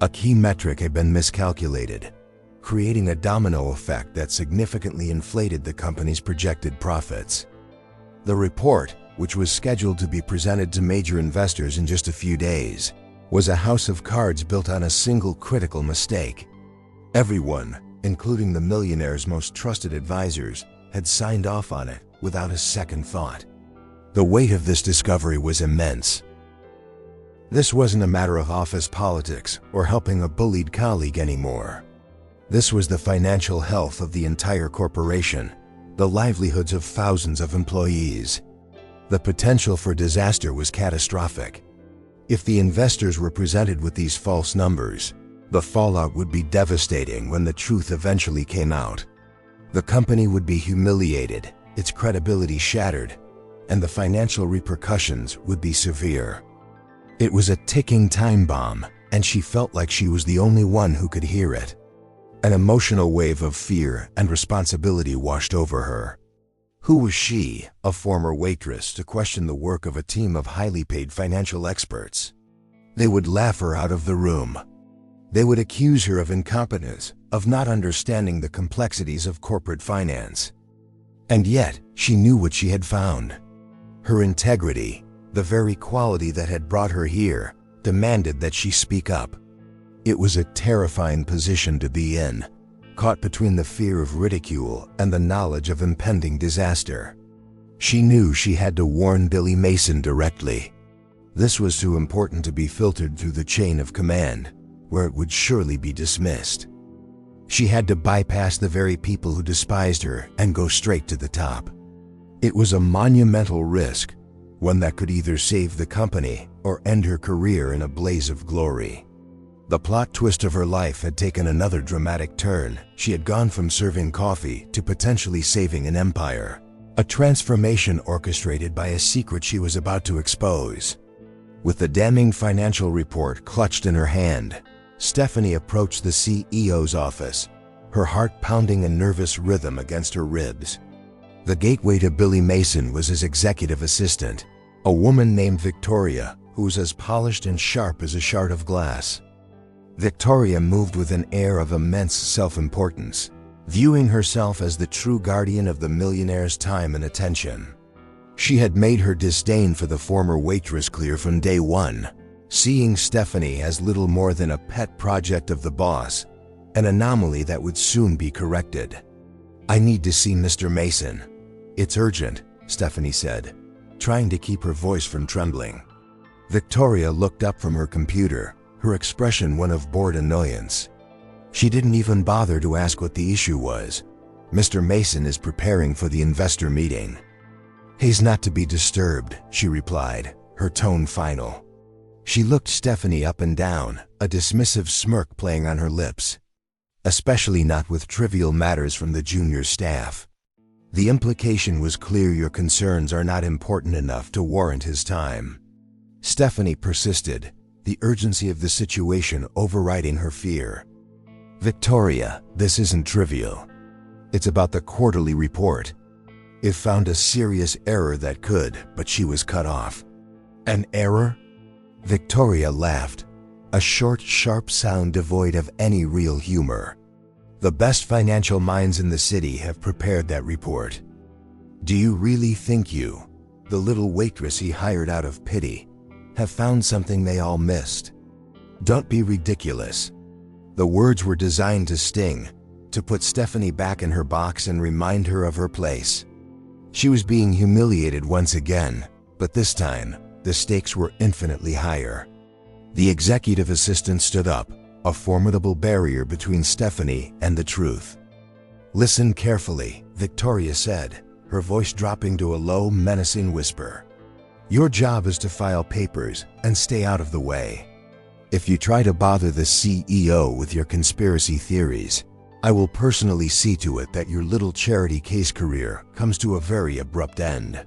A key metric had been miscalculated, creating a domino effect that significantly inflated the company's projected profits. The report, which was scheduled to be presented to major investors in just a few days, was a house of cards built on a single critical mistake. Everyone, including the millionaire's most trusted advisors, had signed off on it without a second thought. The weight of this discovery was immense. This wasn't a matter of office politics or helping a bullied colleague anymore. This was the financial health of the entire corporation, the livelihoods of thousands of employees. The potential for disaster was catastrophic. If the investors were presented with these false numbers, the fallout would be devastating when the truth eventually came out. The company would be humiliated, its credibility shattered, and the financial repercussions would be severe. It was a ticking time bomb, and she felt like she was the only one who could hear it. An emotional wave of fear and responsibility washed over her. Who was she, a former waitress, to question the work of a team of highly paid financial experts? They would laugh her out of the room. They would accuse her of incompetence, of not understanding the complexities of corporate finance. And yet, she knew what she had found. Her integrity, the very quality that had brought her here, demanded that she speak up. It was a terrifying position to be in, caught between the fear of ridicule and the knowledge of impending disaster. She knew she had to warn Billy Mason directly. This was too important to be filtered through the chain of command, where it would surely be dismissed. She had to bypass the very people who despised her and go straight to the top. It was a monumental risk, one that could either save the company or end her career in a blaze of glory. The plot twist of her life had taken another dramatic turn. She had gone from serving coffee to potentially saving an empire, a transformation orchestrated by a secret she was about to expose. With the damning financial report clutched in her hand, Stephanie approached the CEO's office, her heart pounding a nervous rhythm against her ribs. The gateway to Billy Mason was his executive assistant, a woman named Victoria, who was as polished and sharp as a shard of glass. Victoria moved with an air of immense self-importance, viewing herself as the true guardian of the millionaire's time and attention. She had made her disdain for the former waitress clear from day one, seeing Stephanie as little more than a pet project of the boss, an anomaly that would soon be corrected. "I need to see Mr. Mason. It's urgent," Stephanie said, trying to keep her voice from trembling. Victoria looked up from her computer, her expression one of bored annoyance. She didn't even bother to ask what the issue was. "Mr. Mason is preparing for the investor meeting." "He's not to be disturbed," she replied, her tone final. She looked Stephanie up and down, a dismissive smirk playing on her lips. "Especially not with trivial matters from the junior staff." The implication was clear: your concerns are not important enough to warrant his time. Stephanie persisted, the urgency of the situation overriding her fear. "Victoria, this isn't trivial. It's about the quarterly report. It found a serious error that could," but she was cut off. "An error?" Victoria laughed, a short, sharp sound devoid of any real humor. "The best financial minds in the city have prepared that report. Do you really think you, the little waitress he hired out of pity, have found something they all missed? Don't be ridiculous." The words were designed to sting, to put Stephanie back in her box and remind her of her place. She was being humiliated once again, but this time, the stakes were infinitely higher. The executive assistant stood up, a formidable barrier between Stephanie and the truth. "Listen carefully," Victoria said, her voice dropping to a low, menacing whisper. "Your job is to file papers and stay out of the way. If you try to bother the CEO with your conspiracy theories, I will personally see to it that your little charity case career comes to a very abrupt end."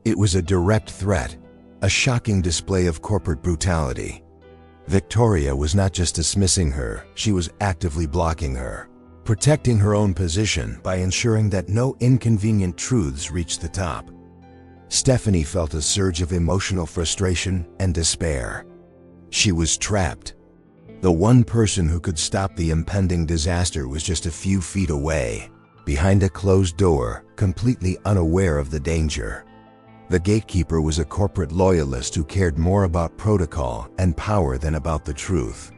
It was a direct threat, a shocking display of corporate brutality. Victoria was not just dismissing her, she was actively blocking her, protecting her own position by ensuring that no inconvenient truths reached the top. Stephanie felt a surge of emotional frustration and despair. She was trapped. The one person who could stop the impending disaster was just a few feet away, behind a closed door, completely unaware of the danger. The gatekeeper was a corporate loyalist who cared more about protocol and power than about the truth.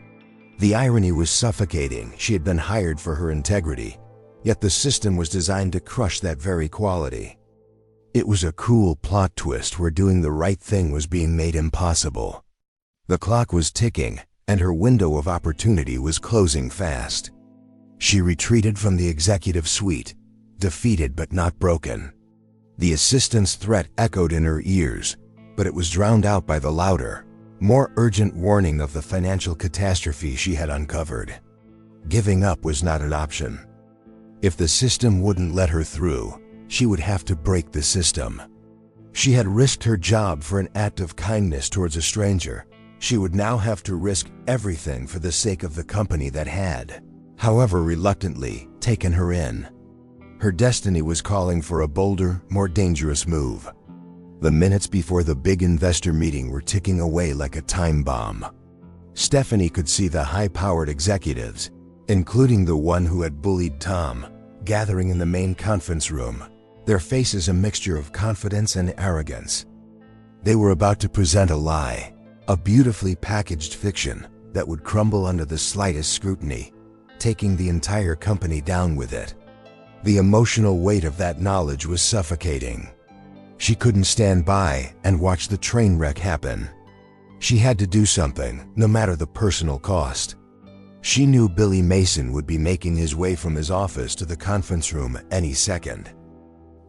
The irony was suffocating. She had been hired for her integrity, yet the system was designed to crush that very quality. It was a cool plot twist where doing the right thing was being made impossible. The clock was ticking, and her window of opportunity was closing fast. She retreated from the executive suite, defeated but not broken. The assistant's threat echoed in her ears, but it was drowned out by the louder, more urgent warning of the financial catastrophe she had uncovered. Giving up was not an option. If the system wouldn't let her through, she would have to break the system. She had risked her job for an act of kindness towards a stranger. She would now have to risk everything for the sake of the company that had, however reluctantly, taken her in. Her destiny was calling for a bolder, more dangerous move. The minutes before the big investor meeting were ticking away like a time bomb. Stephanie could see the high-powered executives, including the one who had bullied Tom, gathering in the main conference room, their faces a mixture of confidence and arrogance. They were about to present a lie, a beautifully packaged fiction that would crumble under the slightest scrutiny, taking the entire company down with it. The emotional weight of that knowledge was suffocating. She couldn't stand by and watch the train wreck happen. She had to do something, no matter the personal cost. She knew Billy Mason would be making his way from his office to the conference room any second.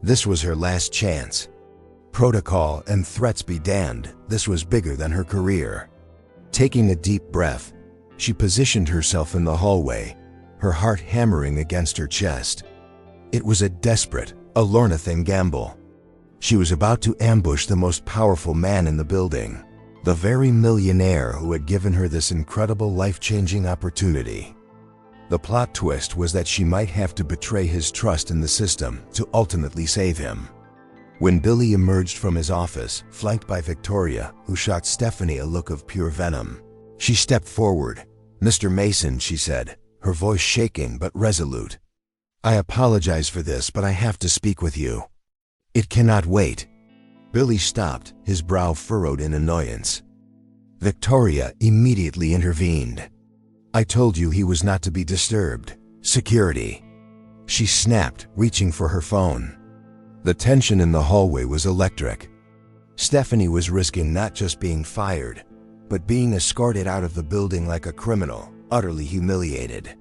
This was her last chance. Protocol and threats be damned, this was bigger than her career. Taking a deep breath, she positioned herself in the hallway, her heart hammering against her chest. It was a desperate, a Lorna-thing gamble. She was about to ambush the most powerful man in the building, the very millionaire who had given her this incredible life-changing opportunity. The plot twist was that she might have to betray his trust in the system to ultimately save him. When Billy emerged from his office, flanked by Victoria, who shot Stephanie a look of pure venom, she stepped forward. "Mr. Mason," she said, her voice shaking but resolute. "I apologize for this, but I have to speak with you." "It cannot wait." Billy stopped, his brow furrowed in annoyance. Victoria immediately intervened. "I told you he was not to be disturbed. Security." She snapped, reaching for her phone. The tension in the hallway was electric. Stephanie was risking not just being fired, but being escorted out of the building like a criminal, utterly humiliated.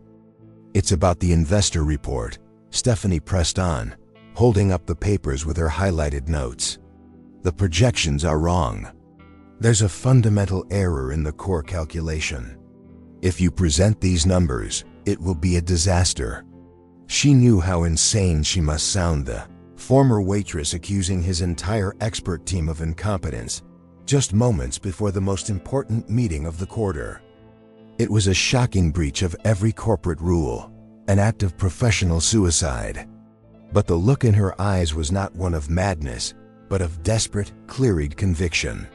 "It's about the investor report," Stephanie pressed on, holding up the papers with her highlighted notes. "The projections are wrong. There's a fundamental error in the core calculation. If you present these numbers, it will be a disaster." She knew how insane she must sound, the former waitress accusing his entire expert team of incompetence, just moments before the most important meeting of the quarter. It was a shocking breach of every corporate rule, an act of professional suicide. But the look in her eyes was not one of madness, but of desperate, clear-eyed conviction.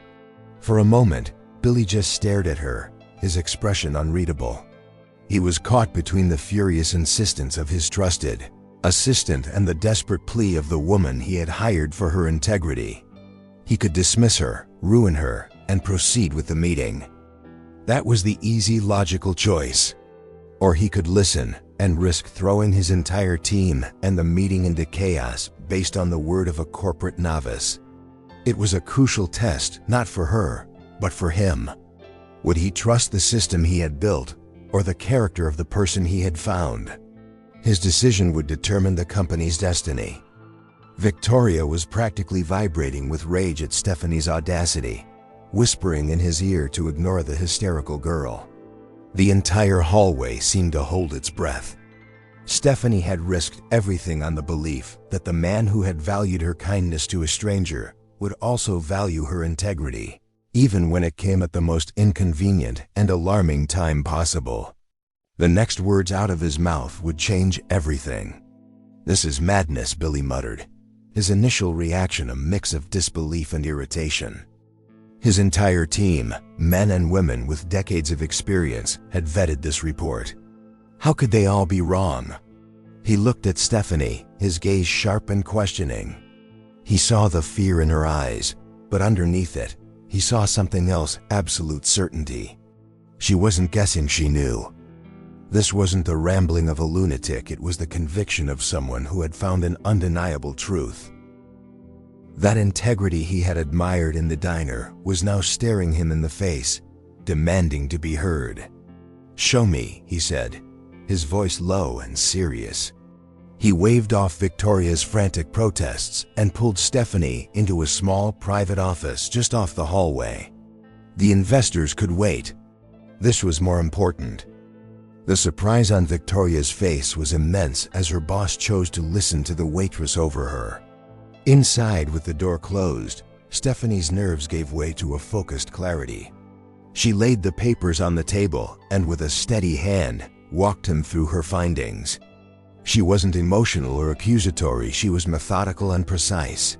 For a moment, Billy just stared at her, his expression unreadable. He was caught between the furious insistence of his trusted assistant and the desperate plea of the woman he had hired for her integrity. He could dismiss her, ruin her, and proceed with the meeting. That was the easy, logical choice. Or he could listen and risk throwing his entire team and the meeting into chaos based on the word of a corporate novice. It was a crucial test, not for her, but for him. Would he trust the system he had built, or the character of the person he had found? His decision would determine the company's destiny. Victoria was practically vibrating with rage at Stephanie's audacity, whispering in his ear to ignore the hysterical girl. The entire hallway seemed to hold its breath. Stephanie had risked everything on the belief that the man who had valued her kindness to a stranger would also value her integrity, even when it came at the most inconvenient and alarming time possible. The next words out of his mouth would change everything. "This is madness," Billy muttered, his initial reaction a mix of disbelief and irritation. His entire team, men and women with decades of experience, had vetted this report. How could they all be wrong? He looked at Stephanie, his gaze sharp and questioning. He saw the fear in her eyes, but underneath it, he saw something else: absolute certainty. She wasn't guessing, she knew. This wasn't the rambling of a lunatic, it was the conviction of someone who had found an undeniable truth. That integrity he had admired in the diner was now staring him in the face, demanding to be heard. "Show me," he said, his voice low and serious. He waved off Victoria's frantic protests and pulled Stephanie into a small private office just off the hallway. The investors could wait. This was more important. The surprise on Victoria's face was immense as her boss chose to listen to the waitress over her. Inside, with the door closed, Stephanie's nerves gave way to a focused clarity. She laid the papers on the table and with a steady hand walked him through her findings. She wasn't emotional or accusatory, she was methodical and precise.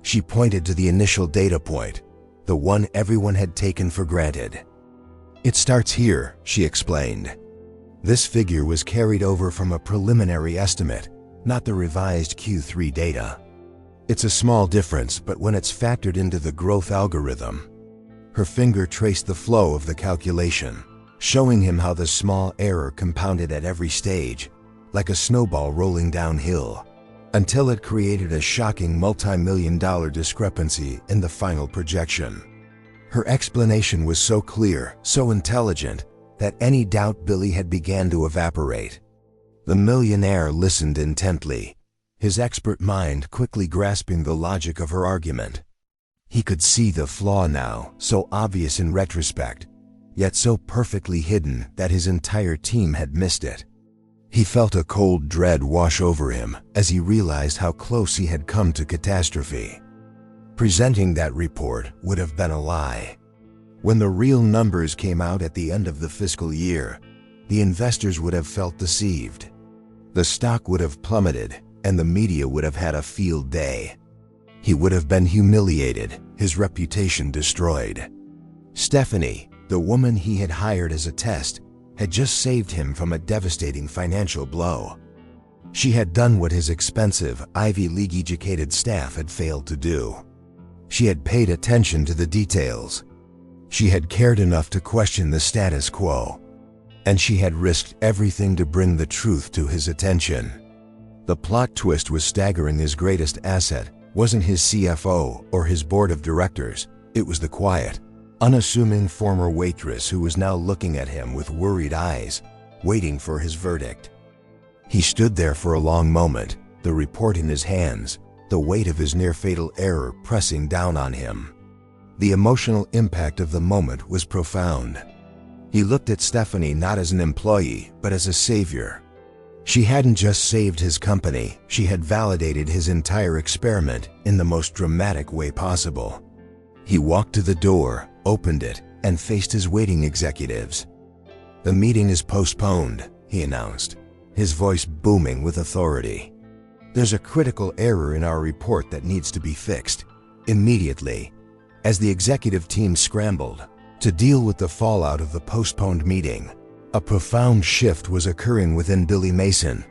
She pointed to the initial data point, the one everyone had taken for granted. "It starts here," she explained. This figure was carried over from a preliminary estimate, not the revised Q3 data. "It's a small difference, but when it's factored into the growth algorithm." Her finger traced the flow of the calculation, showing him how the small error compounded at every stage, like a snowball rolling downhill, until it created a shocking multi-million-dollar discrepancy in the final projection. Her explanation was so clear, so intelligent, that any doubt Billy had began to evaporate. The millionaire listened intently, his expert mind quickly grasping the logic of her argument. He could see the flaw now, so obvious in retrospect, yet so perfectly hidden that his entire team had missed it. He felt a cold dread wash over him as he realized how close he had come to catastrophe. Presenting that report would have been a lie. When the real numbers came out at the end of the fiscal year, the investors would have felt deceived. The stock would have plummeted, and the media would have had a field day. He would have been humiliated, his reputation destroyed. Stephanie, the woman he had hired as a test, had just saved him from a devastating financial blow. She had done what his expensive, Ivy League-educated staff had failed to do. She had paid attention to the details. She had cared enough to question the status quo. And she had risked everything to bring the truth to his attention. The plot twist was staggering. His greatest asset wasn't his CFO or his board of directors. It was the quiet, unassuming former waitress who was now looking at him with worried eyes, waiting for his verdict. He stood there for a long moment, the report in his hands, the weight of his near-fatal error pressing down on him. The emotional impact of the moment was profound. He looked at Stephanie not as an employee, but as a savior. She hadn't just saved his company, she had validated his entire experiment in the most dramatic way possible. He walked to the door, opened it, and faced his waiting executives. "The meeting is postponed," he announced, his voice booming with authority. "There's a critical error in our report that needs to be fixed, immediately." As the executive team scrambled to deal with the fallout of the postponed meeting, a profound shift was occurring within Billy Mason.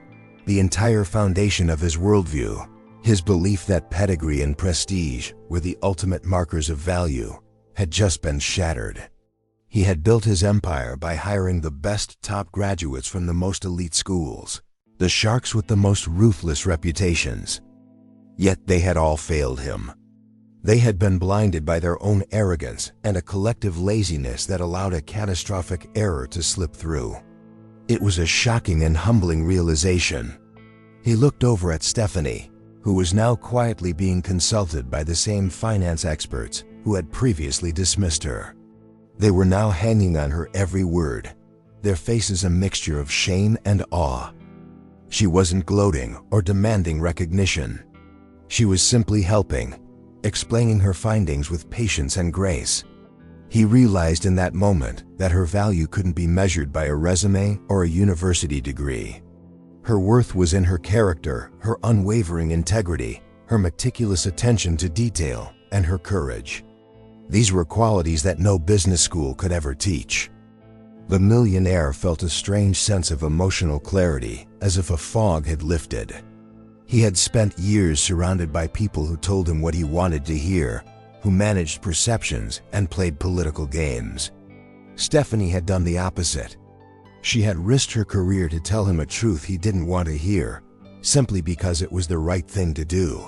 The entire foundation of his worldview, his belief that pedigree and prestige were the ultimate markers of value, had just been shattered. He had built his empire by hiring the best top graduates from the most elite schools, the sharks with the most ruthless reputations. Yet they had all failed him. They had been blinded by their own arrogance and a collective laziness that allowed a catastrophic error to slip through. It was a shocking and humbling realization. He looked over at Stephanie, who was now quietly being consulted by the same finance experts who had previously dismissed her. They were now hanging on her every word, their faces a mixture of shame and awe. She wasn't gloating or demanding recognition. She was simply helping, explaining her findings with patience and grace. He realized in that moment that her value couldn't be measured by a resume or a university degree. Her worth was in her character, her unwavering integrity, her meticulous attention to detail, and her courage. These were qualities that no business school could ever teach. The millionaire felt a strange sense of emotional clarity, as if a fog had lifted. He had spent years surrounded by people who told him what he wanted to hear, who managed perceptions and played political games. Stephanie had done the opposite. She had risked her career to tell him a truth he didn't want to hear, simply because it was the right thing to do.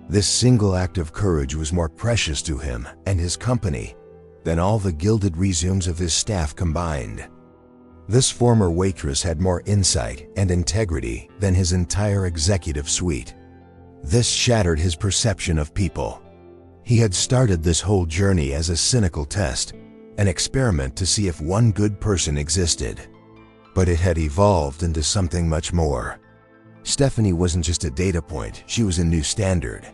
This single act of courage was more precious to him and his company than all the gilded resumes of his staff combined. This former waitress had more insight and integrity than his entire executive suite. This shattered his perception of people. He had started this whole journey as a cynical test, an experiment to see if one good person existed. But it had evolved into something much more. Stephanie wasn't just a data point, she was a new standard.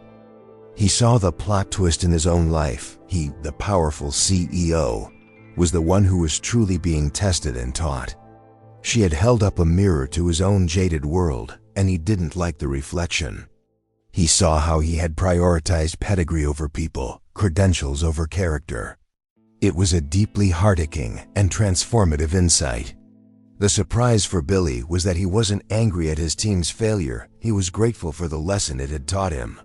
He saw the plot twist in his own life. He, the powerful CEO, was the one who was truly being tested and taught. She had held up a mirror to his own jaded world, and he didn't like the reflection. He saw how he had prioritized pedigree over people, credentials over character. It was a deeply heart-aching and transformative insight. The surprise for Billy was that he wasn't angry at his team's failure, he was grateful for the lesson it had taught him.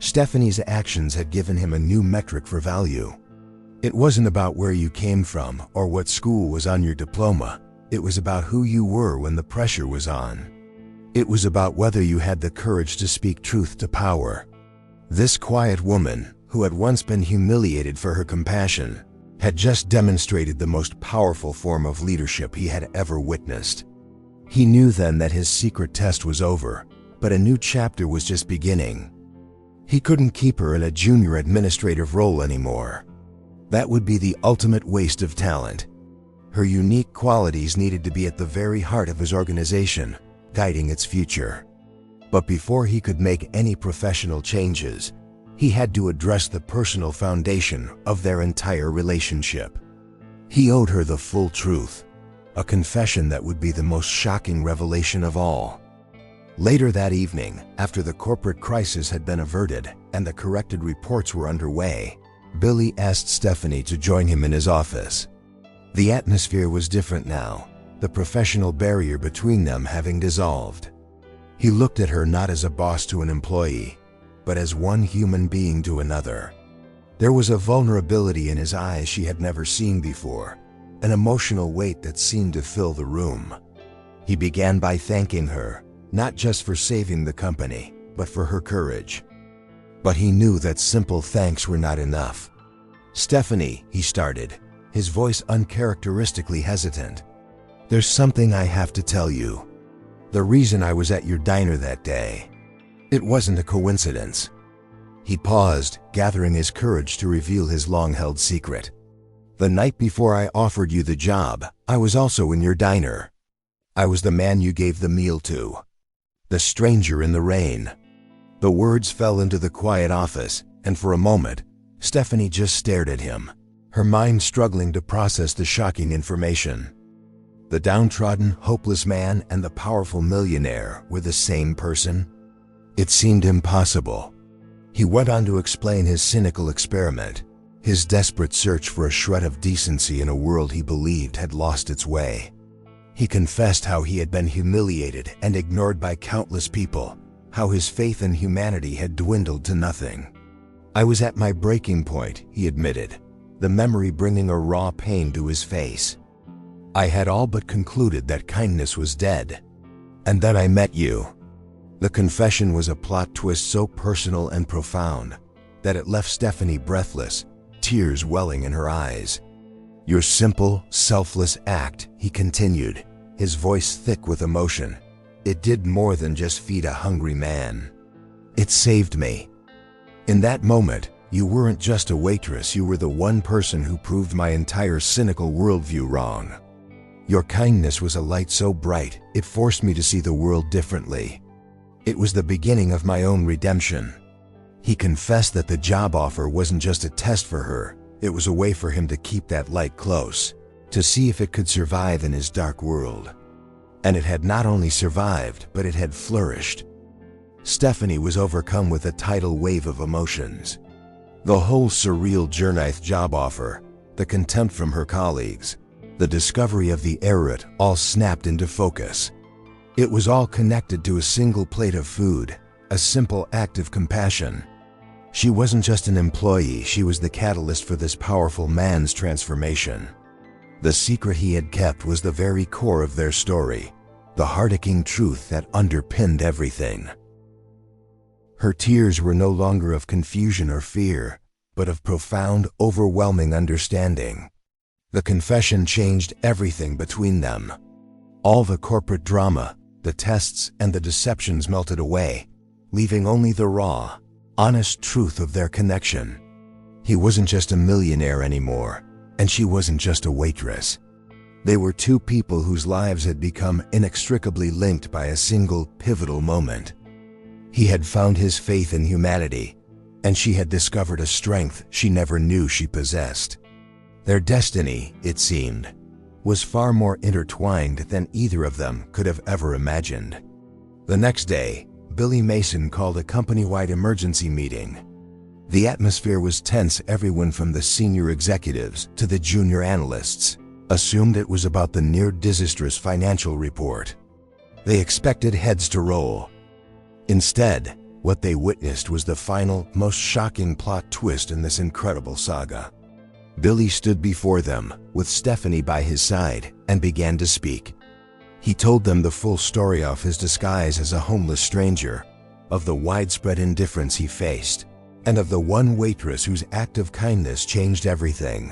Stephanie's actions had given him a new metric for value. It wasn't about where you came from or what school was on your diploma. It was about who you were when the pressure was on. It was about whether you had the courage to speak truth to power. This quiet woman, who had once been humiliated for her compassion, had just demonstrated the most powerful form of leadership he had ever witnessed. He knew then that his secret test was over, but a new chapter was just beginning. He couldn't keep her in a junior administrative role anymore. That would be the ultimate waste of talent. Her unique qualities needed to be at the very heart of his organization, guiding its future. But before he could make any professional changes, he had to address the personal foundation of their entire relationship. He owed her the full truth, a confession that would be the most shocking revelation of all. Later that evening, after the corporate crisis had been averted and the corrected reports were underway, Billy asked Stephanie to join him in his office. The atmosphere was different now, the professional barrier between them having dissolved. He looked at her not as a boss to an employee, but as one human being to another. There was a vulnerability in his eyes she had never seen before, an emotional weight that seemed to fill the room. He began by thanking her, not just for saving the company, but for her courage. But he knew that simple thanks were not enough. "Stephanie," he started, his voice uncharacteristically hesitant, "there's something I have to tell you. The reason I was at your diner that day, it wasn't a coincidence." He paused, gathering his courage to reveal his long-held secret. "The night before I offered you the job, I was also in your diner. I was the man you gave the meal to. The stranger in the rain." The words fell into the quiet office, and for a moment, Stephanie just stared at him, her mind struggling to process the shocking information. The downtrodden, hopeless man and the powerful millionaire were the same person? It seemed impossible. He went on to explain his cynical experiment, his desperate search for a shred of decency in a world he believed had lost its way. He confessed how he had been humiliated and ignored by countless people, how his faith in humanity had dwindled to nothing. "I was at my breaking point," he admitted, the memory bringing a raw pain to his face. "I had all but concluded that kindness was dead. And then I met you." The confession was a plot twist so personal and profound that it left Stephanie breathless, tears welling in her eyes. "Your simple, selfless act," he continued, his voice thick with emotion, "it did more than just feed a hungry man. It saved me. In that moment, you weren't just a waitress, you were the one person who proved my entire cynical worldview wrong. Your kindness was a light so bright, it forced me to see the world differently. It was the beginning of my own redemption." He confessed that the job offer wasn't just a test for her, it was a way for him to keep that light close, to see if it could survive in his dark world. And it had not only survived, but it had flourished. Stephanie was overcome with a tidal wave of emotions. The whole surreal job offer, the contempt from her colleagues, the discovery of the error, it all snapped into focus. It was all connected to a single plate of food, a simple act of compassion. She wasn't just an employee, she was the catalyst for this powerful man's transformation. The secret he had kept was the very core of their story, the heart-aching truth that underpinned everything. Her tears were no longer of confusion or fear. but of profound, overwhelming understanding. The confession changed everything between them. All the corporate drama, the tests, and the deceptions melted away, leaving only the raw, honest truth of their connection. He wasn't just a millionaire anymore, and she wasn't just a waitress. They were two people whose lives had become inextricably linked by a single pivotal moment. He had found his faith in humanity, and she had discovered a strength she never knew she possessed. Their destiny, it seemed, was far more intertwined than either of them could have ever imagined. The next day, Billy Mason called a company-wide emergency meeting. The atmosphere was tense. Everyone from the senior executives to the junior analysts assumed it was about the near-disastrous financial report. They expected heads to roll. Instead, what they witnessed was the final, most shocking plot twist in this incredible saga. Billy stood before them, with Stephanie by his side, and began to speak. He told them the full story of his disguise as a homeless stranger, of the widespread indifference he faced, and of the one waitress whose act of kindness changed everything.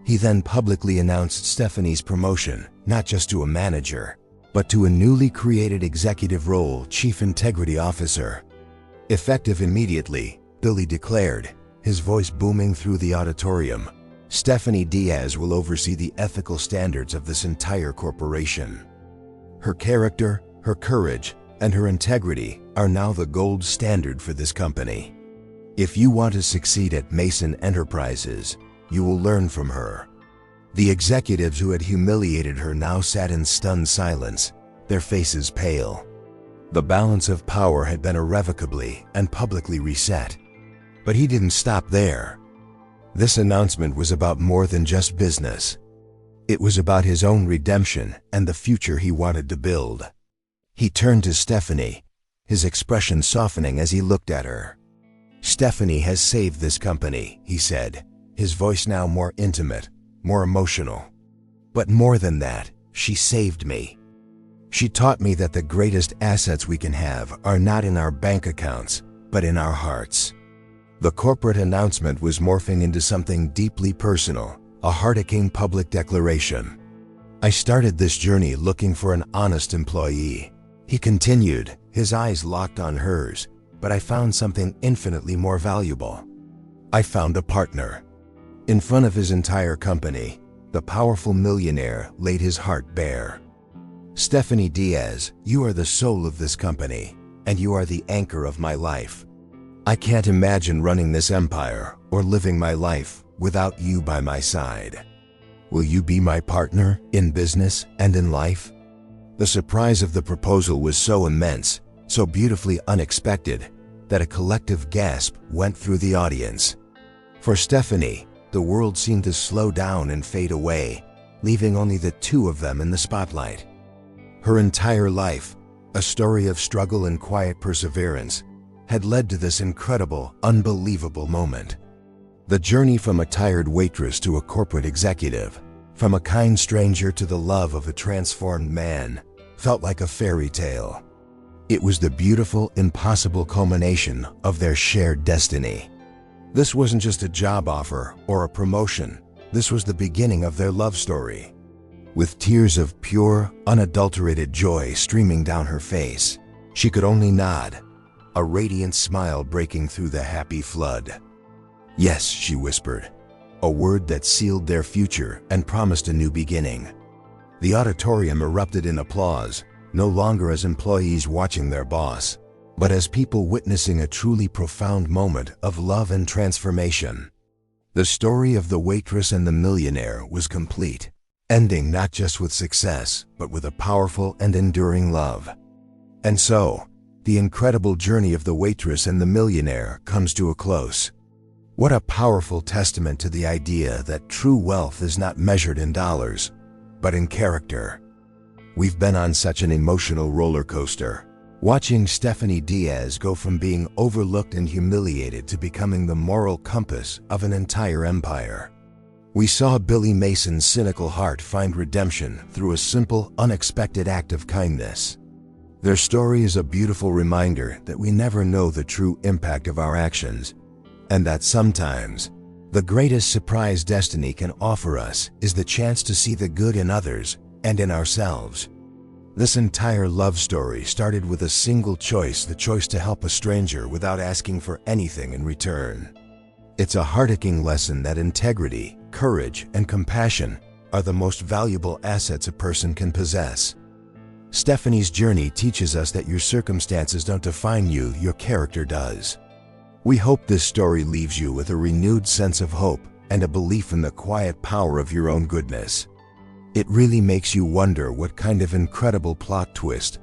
He then publicly announced Stephanie's promotion, not just to a manager, but to a newly created executive role, Chief Integrity Officer. Effective immediately, Billy declared, his voice booming through the auditorium, Stephanie Diaz will oversee the ethical standards of this entire corporation. Her character, her courage, and her integrity are now the gold standard for this company. If you want to succeed at Mason Enterprises, you will learn from her. The executives who had humiliated her now sat in stunned silence, their faces pale. The balance of power had been irrevocably and publicly reset. But he didn't stop there. This announcement was about more than just business. It was about his own redemption and the future he wanted to build. He turned to Stephanie, his expression softening as he looked at her. Stephanie has saved this company, he said, his voice now more intimate, more emotional. But more than that, she saved me. She taught me that the greatest assets we can have are not in our bank accounts, but in our hearts. The corporate announcement was morphing into something deeply personal, a heart-aching public declaration. I started this journey looking for an honest employee. He continued, his eyes locked on hers, but I found something infinitely more valuable. I found a partner. In front of his entire company, the powerful millionaire laid his heart bare. Stephanie Diaz, you are the soul of this company, and you are the anchor of my life. I can't imagine running this empire or living my life without you by my side. Will you be my partner in business and in life? The surprise of the proposal was so immense, so beautifully unexpected, that a collective gasp went through the audience. For Stephanie, the world seemed to slow down and fade away, leaving only the two of them in the spotlight. Her entire life, a story of struggle and quiet perseverance, had led to this incredible, unbelievable moment. The journey from a tired waitress to a corporate executive, from a kind stranger to the love of a transformed man, felt like a fairy tale. It was the beautiful, impossible culmination of their shared destiny. This wasn't just a job offer or a promotion. This was the beginning of their love story. With tears of pure, unadulterated joy streaming down her face, she could only nod, a radiant smile breaking through the happy flood. Yes, she whispered, a word that sealed their future and promised a new beginning. The auditorium erupted in applause, no longer as employees watching their boss, but as people witnessing a truly profound moment of love and transformation. The story of the waitress and the millionaire was complete, ending not just with success, but with a powerful and enduring love. And so, the incredible journey of the waitress and the millionaire comes to a close. What a powerful testament to the idea that true wealth is not measured in dollars, but in character. We've been on such an emotional roller coaster, watching Stephanie Diaz go from being overlooked and humiliated to becoming the moral compass of an entire empire. We saw Billy Mason's cynical heart find redemption through a simple, unexpected act of kindness. Their story is a beautiful reminder that we never know the true impact of our actions and that sometimes the greatest surprise destiny can offer us is the chance to see the good in others and in ourselves. This entire love story started with a single choice, the choice to help a stranger without asking for anything in return. It's a heartaching lesson that integrity, courage, and compassion are the most valuable assets a person can possess. Stephanie's journey teaches us that your circumstances don't define you, your character does. We hope this story leaves you with a renewed sense of hope and a belief in the quiet power of your own goodness. It really makes you wonder what kind of incredible plot twist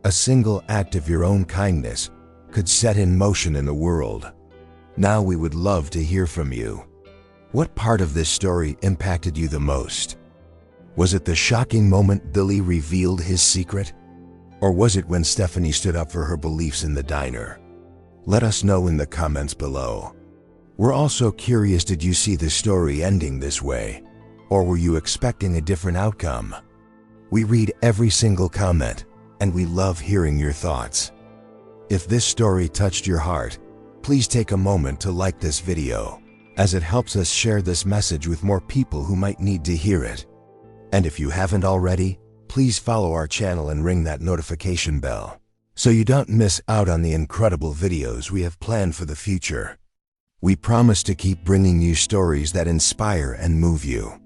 a single act of your own kindness could set in motion in the world. Now we would love to hear from you. What part of this story impacted you the most? Was it the shocking moment Billy revealed his secret? Or was it when Stephanie stood up for her beliefs in the diner? Let us know in the comments below. We're also curious, did you see the story ending this way? Or were you expecting a different outcome? We read every single comment, and we love hearing your thoughts. If this story touched your heart, please take a moment to like this video, as it helps us share this message with more people who might need to hear it. And if you haven't already, please follow our channel and ring that notification bell, so you don't miss out on the incredible videos we have planned for the future. We promise to keep bringing you stories that inspire and move you.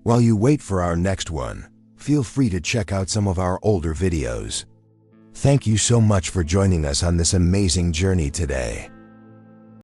While you wait for our next one, feel free to check out some of our older videos. Thank you so much for joining us on this amazing journey today.